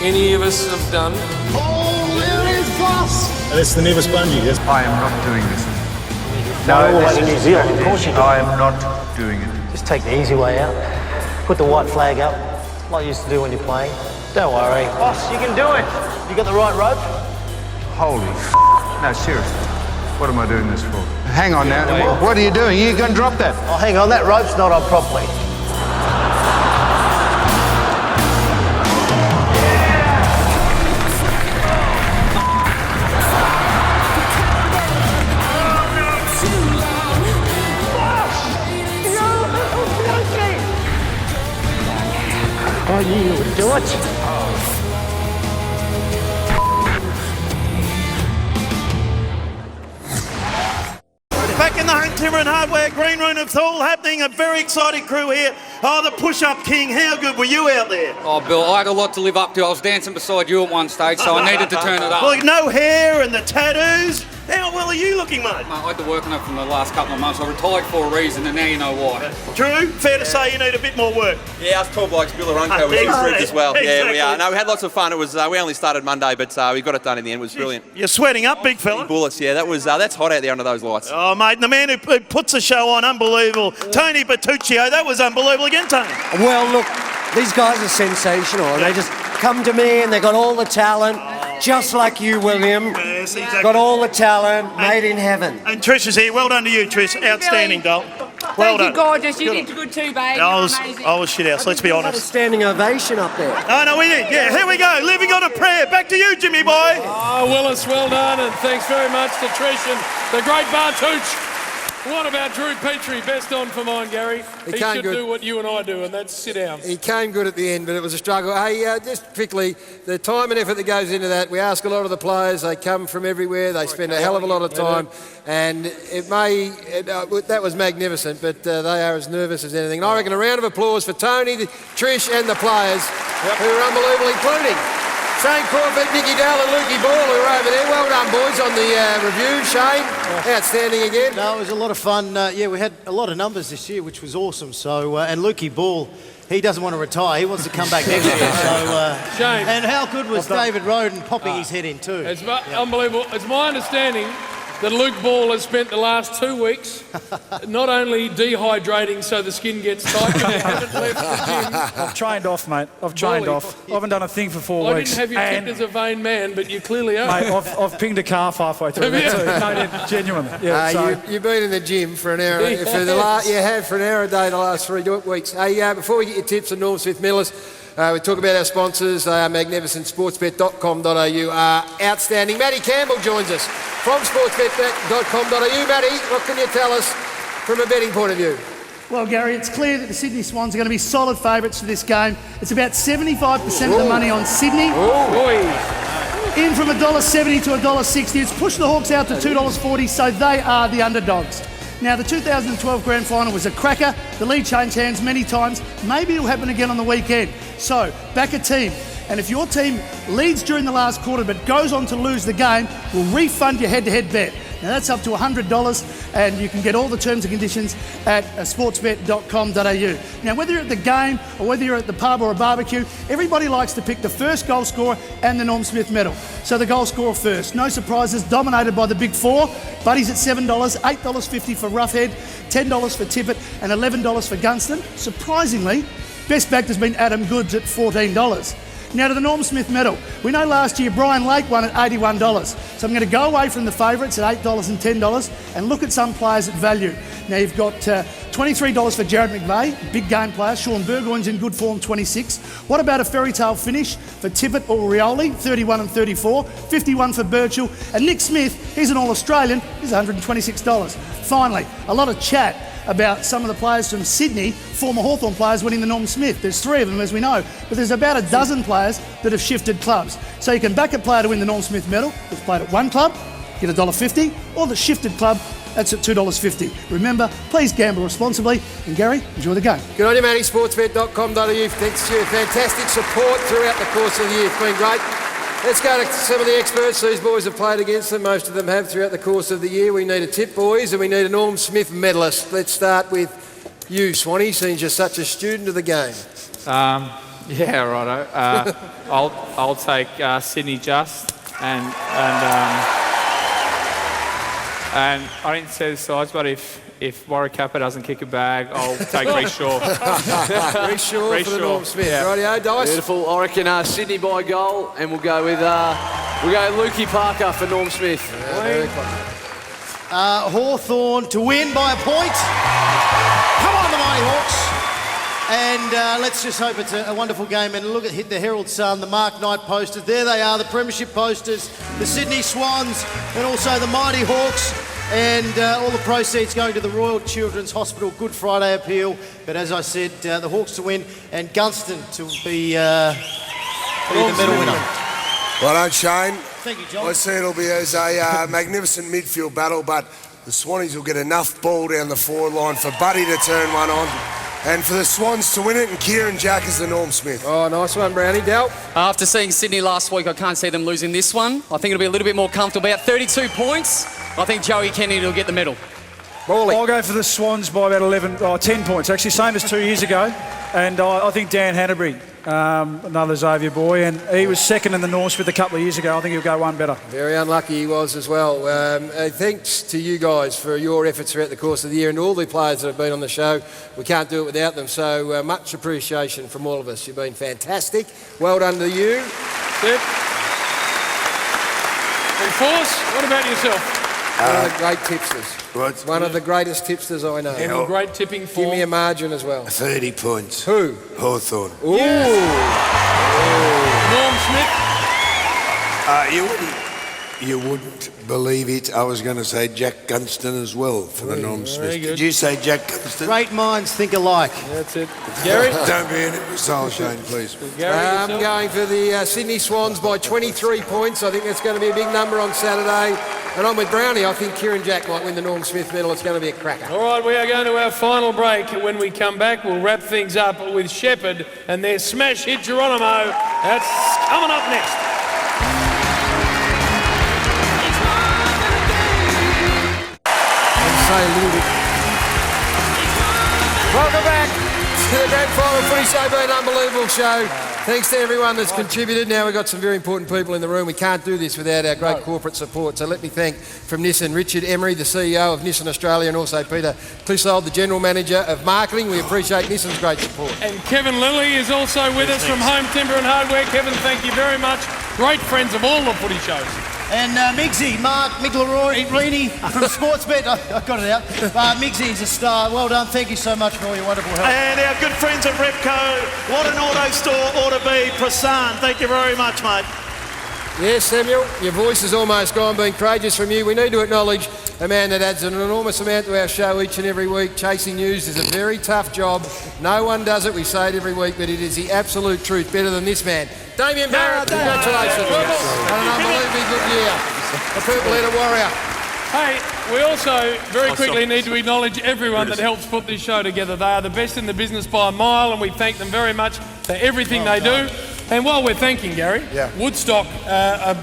Speaker 1: any of us have done.
Speaker 4: Oh, there is glass.
Speaker 22: That's the never spongy, yes?
Speaker 11: I am not doing this.
Speaker 6: No, like in New Zealand, of course you do.
Speaker 11: I am not doing it.
Speaker 6: Just take the easy way out. Put the white flag up, like you used to do when you're playing. Don't worry. Boss, you can do it. You got the right rope?
Speaker 11: Holy no, seriously. What am I doing this for? Hang on now. What are you doing? You going to drop that?
Speaker 6: Oh, hang on, that rope's not on properly. I knew you would do it.
Speaker 22: Back in the Home Timber and Hardware Green Room, it's all happening. A very exciting crew here. Oh, the push-up king. How good were you out there?
Speaker 5: Oh, Bill, I had a lot to live up to. I was dancing beside you at one stage, so I needed to turn it up.
Speaker 22: Like no hair and the tattoos. How well are you looking, mate?
Speaker 5: Mate, I had to work on it for the last couple of months. I retired for a reason, and now you know why.
Speaker 22: True. Fair to say you need a bit more work.
Speaker 8: Yeah, us tall blokes, Bill Arunco was improved as well.
Speaker 22: Exactly.
Speaker 8: Yeah, we are. No, we had lots of fun. It was we only started Monday, but we got it done in the end. It was brilliant.
Speaker 22: You're sweating up, big fella.
Speaker 8: Bullets, yeah. That was that's hot out there under those lights.
Speaker 22: Oh, mate, and the man who puts the show on, unbelievable. Tony Bertuccio, that was unbelievable again, Tony.
Speaker 15: Well, look, these guys are sensational, and they just come to me and they got all the talent, just like you, William.
Speaker 22: Yes, exactly.
Speaker 15: Got all the talent, made in heaven.
Speaker 22: And Trish is here. Well done to you, Trish. Outstanding, doll. Well
Speaker 7: Thank you,
Speaker 22: done.
Speaker 7: gorgeous. You did good too, babe.
Speaker 22: I was
Speaker 7: Amazing.
Speaker 22: shit house, let's be
Speaker 15: Had a
Speaker 22: honest.
Speaker 15: standing ovation up there.
Speaker 22: Oh, no, we did. Yeah, here we go. Living on a prayer. Back to you, Jimmy boy.
Speaker 1: Oh, Willis, well done, and thanks very much to Trish and the great Bartooch. What about Drew Petrie? Best on for mine, Gary. He should do what you and I do, and that's sit down.
Speaker 3: He came good at the end, but it was a struggle. Hey, just quickly, the time and effort that goes into that, we ask a lot of the players, they come from everywhere, they spend a hell of a lot of time, and that was magnificent, but they are as nervous as anything. And I reckon a round of applause for Tony, Trish and the players who are unbelievable, including Shane Crawford, Nicky Dale and Lukey Ball, who are over there. Well done, boys, on the review. Shane, outstanding again.
Speaker 14: No, it was a lot of fun. We had a lot of numbers this year, which was awesome. So, and Lukey Ball, he doesn't want to retire. He wants to come back next year. So,
Speaker 1: Shane.
Speaker 14: And how good was David Roden popping his head in too?
Speaker 1: It's unbelievable. It's my understanding that Luke Ball has spent the last 2 weeks not only dehydrating so the skin gets tight, but he hasn't left the gym.
Speaker 13: I've trained off, mate. I've trained off. I haven't done a thing for 4
Speaker 1: I
Speaker 13: weeks.
Speaker 1: didn't have you tipped as a vain man, but you clearly are.
Speaker 13: Mate, I've pinged a calf halfway through that too. No, genuinely. Yeah,
Speaker 3: You've been in the gym for an hour. You have for an hour a day the last 3 weeks. Hey, before we get your tips on Norm Smith Millers, we talk about our sponsors. They are magnificent. Sportsbet.com.au are outstanding. Matty Campbell joins us from sportsbet.com.au. Matty, what can you tell us from a betting point of view?
Speaker 4: Well, Gary, it's clear that the Sydney Swans are going to be solid favourites for this game. It's about 75% of the money on Sydney. In from $1.70 to $1.60. It's pushed the Hawks out to $2.40, so they are the underdogs. Now, the 2012 Grand Final was a cracker. The lead changed hands many times. Maybe it'll happen again on the weekend. So, back a team. And if your team leads during the last quarter but goes on to lose the game, we'll refund your head-to-head bet. Now that's up to $100, and you can get all the terms and conditions at sportsbet.com.au. Now whether you're at the game or whether you're at the pub or a barbecue, everybody likes to pick the first goal scorer and the Norm Smith medal. So the goal scorer first. No surprises, dominated by the big four. Buddies at $7, $8.50 for Roughhead, $10 for Tippett and $11 for Gunston. Surprisingly, best backed has been Adam Goods at $14. Now to the Norm Smith medal. We know last year Brian Lake won at $81. So I'm going to go away from the favourites at $8 and $10 and look at some players at value. Now you've got $23 for Jared McVeigh, big game player. Sean Burgoyne's in good form, 26. What about a fairy tale finish for Tippett or Rioli, 31 and 34, 51 for Birchall, and Nick Smith, he's an All-Australian, he's $126. Finally, a lot of chat about some of the players from Sydney, former Hawthorn players winning the Norm Smith. There's 3 of them, as we know, but there's about a dozen players that have shifted clubs. So you can back a player to win the Norm Smith medal that's played at one club, get $1.50, or the shifted club, that's at $2.50. Remember, please gamble responsibly. And Gary, enjoy the game.
Speaker 3: Good on you, Matty. Sportsbet.com.au. Thanks to your fantastic support throughout the course of the year. It's been great. Let's go to some of the experts. These boys have played against them. Most of them have throughout the course of the year. We need a tip, boys, and we need a Norm Smith medalist. Let's start with you, Swanee, since you're such a student of the game.
Speaker 16: Yeah, righto. I'll take Sydney Just and I didn't say the sides, but if Wairarapa doesn't kick a bag, I'll take Reece Shaw.
Speaker 3: Reece Shaw for the Norm Smith.
Speaker 16: Yeah.
Speaker 3: Rightio, Dice.
Speaker 17: Beautiful. I reckon Sydney by goal, and we'll go with Lukey Parker for Norm Smith.
Speaker 14: Hawthorn to win by a point. Come on, the Mighty Hawks. And let's just hope it's a wonderful game. And look at hit the Herald Sun, the Mark Knight posters. There they are, the Premiership posters, the Sydney Swans, and also the Mighty Hawks. And all the proceeds going to the Royal Children's Hospital Good Friday appeal. But as I said, the Hawks to win and Gunston to be the medal winner.
Speaker 18: Well done, Shane.
Speaker 14: Thank you, John.
Speaker 18: I see it'll be as a magnificent midfield battle, but the Swannies will get enough ball down the forward line for Buddy to turn one on. And for the Swans to win it, and Kieran Jack is the Norm Smith.
Speaker 3: Oh, nice one, Brownie. Del?
Speaker 19: After seeing Sydney last week, I can't see them losing this one. I think it'll be a little bit more comfortable. About 32 points. I think Joey Kennedy will get the medal.
Speaker 26: I'll go for the Swans by about 10 points, actually, same as 2 years ago. And I think Dan Hanbury, another Xavier boy, and he was second in the Norm Smith a couple of years ago. I think he'll go one better.
Speaker 3: Very unlucky he was as well. Thanks to you guys for your efforts throughout the course of the year and all the players that have been on the show. We can't do it without them, so much appreciation from all of us. You've been fantastic. Well done to you.
Speaker 1: Yep. And Force, what about yourself?
Speaker 3: One of the great tipsters. One of the greatest tipsters I know.
Speaker 1: And great tipping form.
Speaker 3: Give me a margin as well.
Speaker 18: 30 points.
Speaker 3: Who?
Speaker 18: Hawthorn.
Speaker 3: Ooh.
Speaker 1: Yes.
Speaker 3: Norm Smith.
Speaker 18: You wouldn't believe it. I was going to say Jack Gunston as well for the Norm Smith. Did you say Jack Gunston?
Speaker 14: Great minds think alike.
Speaker 1: That's it. Gary?
Speaker 18: Don't be in it with Soul Shane, please.
Speaker 3: I'm going for the Sydney Swans by 23 points. I think that's going to be a big number on Saturday. And I'm with Brownie. I think Kieran Jack might win the Norm Smith medal. It's going to be a cracker.
Speaker 1: All right, we are going to our final break. When we come back, we'll wrap things up with Shepherd and their smash hit Geronimo. That's coming up next.
Speaker 3: Say a little bit. Welcome back to the Grand Final Footy Show. Been an unbelievable show. Thanks to everyone that's contributed. Now we've got some very important people in the room. We can't do this without our great corporate support. So let me thank from Nissan Richard Emery, the CEO of Nissan Australia, and also Peter Clissold, the General Manager of Marketing. We appreciate Nissan's great support.
Speaker 1: And Kevin Lilly is also with us from Home Timber and Hardware. Kevin, thank you very much. Great friends of all the footy shows.
Speaker 14: And Miggsy, Mark Miglerini from Sportsbet, I got it out. Miggsy's a star. Well done. Thank you so much for all your wonderful help.
Speaker 22: And our good friends at Repco, what an auto store ought to be. Prasan, thank you very much, mate.
Speaker 3: Yes, Samuel, your voice is almost gone, being courageous from you. We need to acknowledge a man that adds an enormous amount to our show each and every week. Chasing news is a very tough job. No one does it, we say it every week, but it is the absolute truth. Better than this man. Damien Barrett, congratulations. Had an unbelievably good year. The purple-headed warrior.
Speaker 1: Hey, we also very quickly need to acknowledge everyone that helps put this show together. They are the best in the business by a mile, and we thank them very much for everything they do. And while we're thanking Gary, Woodstock,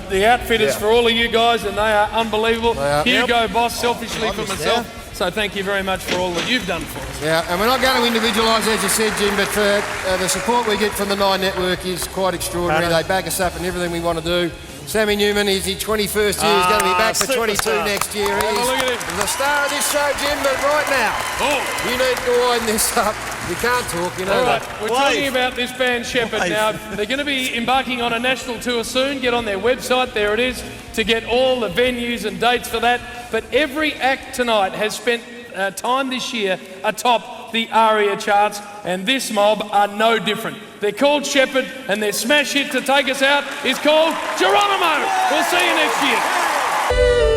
Speaker 1: the outfitters for all of you guys, and they are unbelievable. Here you go, boss, selfishly for myself. So thank you very much for all that you've done for us.
Speaker 3: Yeah, and we're not going to individualise, as you said, Jim, but for the support we get from the Nine Network is quite extraordinary. They back us up in everything we want to do. Sammy Newman is his 21st year. He's going to be back for 22 next year. He is the star of this show, Jim, but right now, you need to wind this up. You can't talk, you know.
Speaker 1: All right, we're talking about this band Shepherd now. They're going to be embarking on a national tour soon. Get on their website, there it is, to get all the venues and dates for that. But every act tonight has spent time this year atop the ARIA charts, and this mob are no different. They're called Shepherd, and their smash hit to take us out is called Geronimo. We'll see you next year.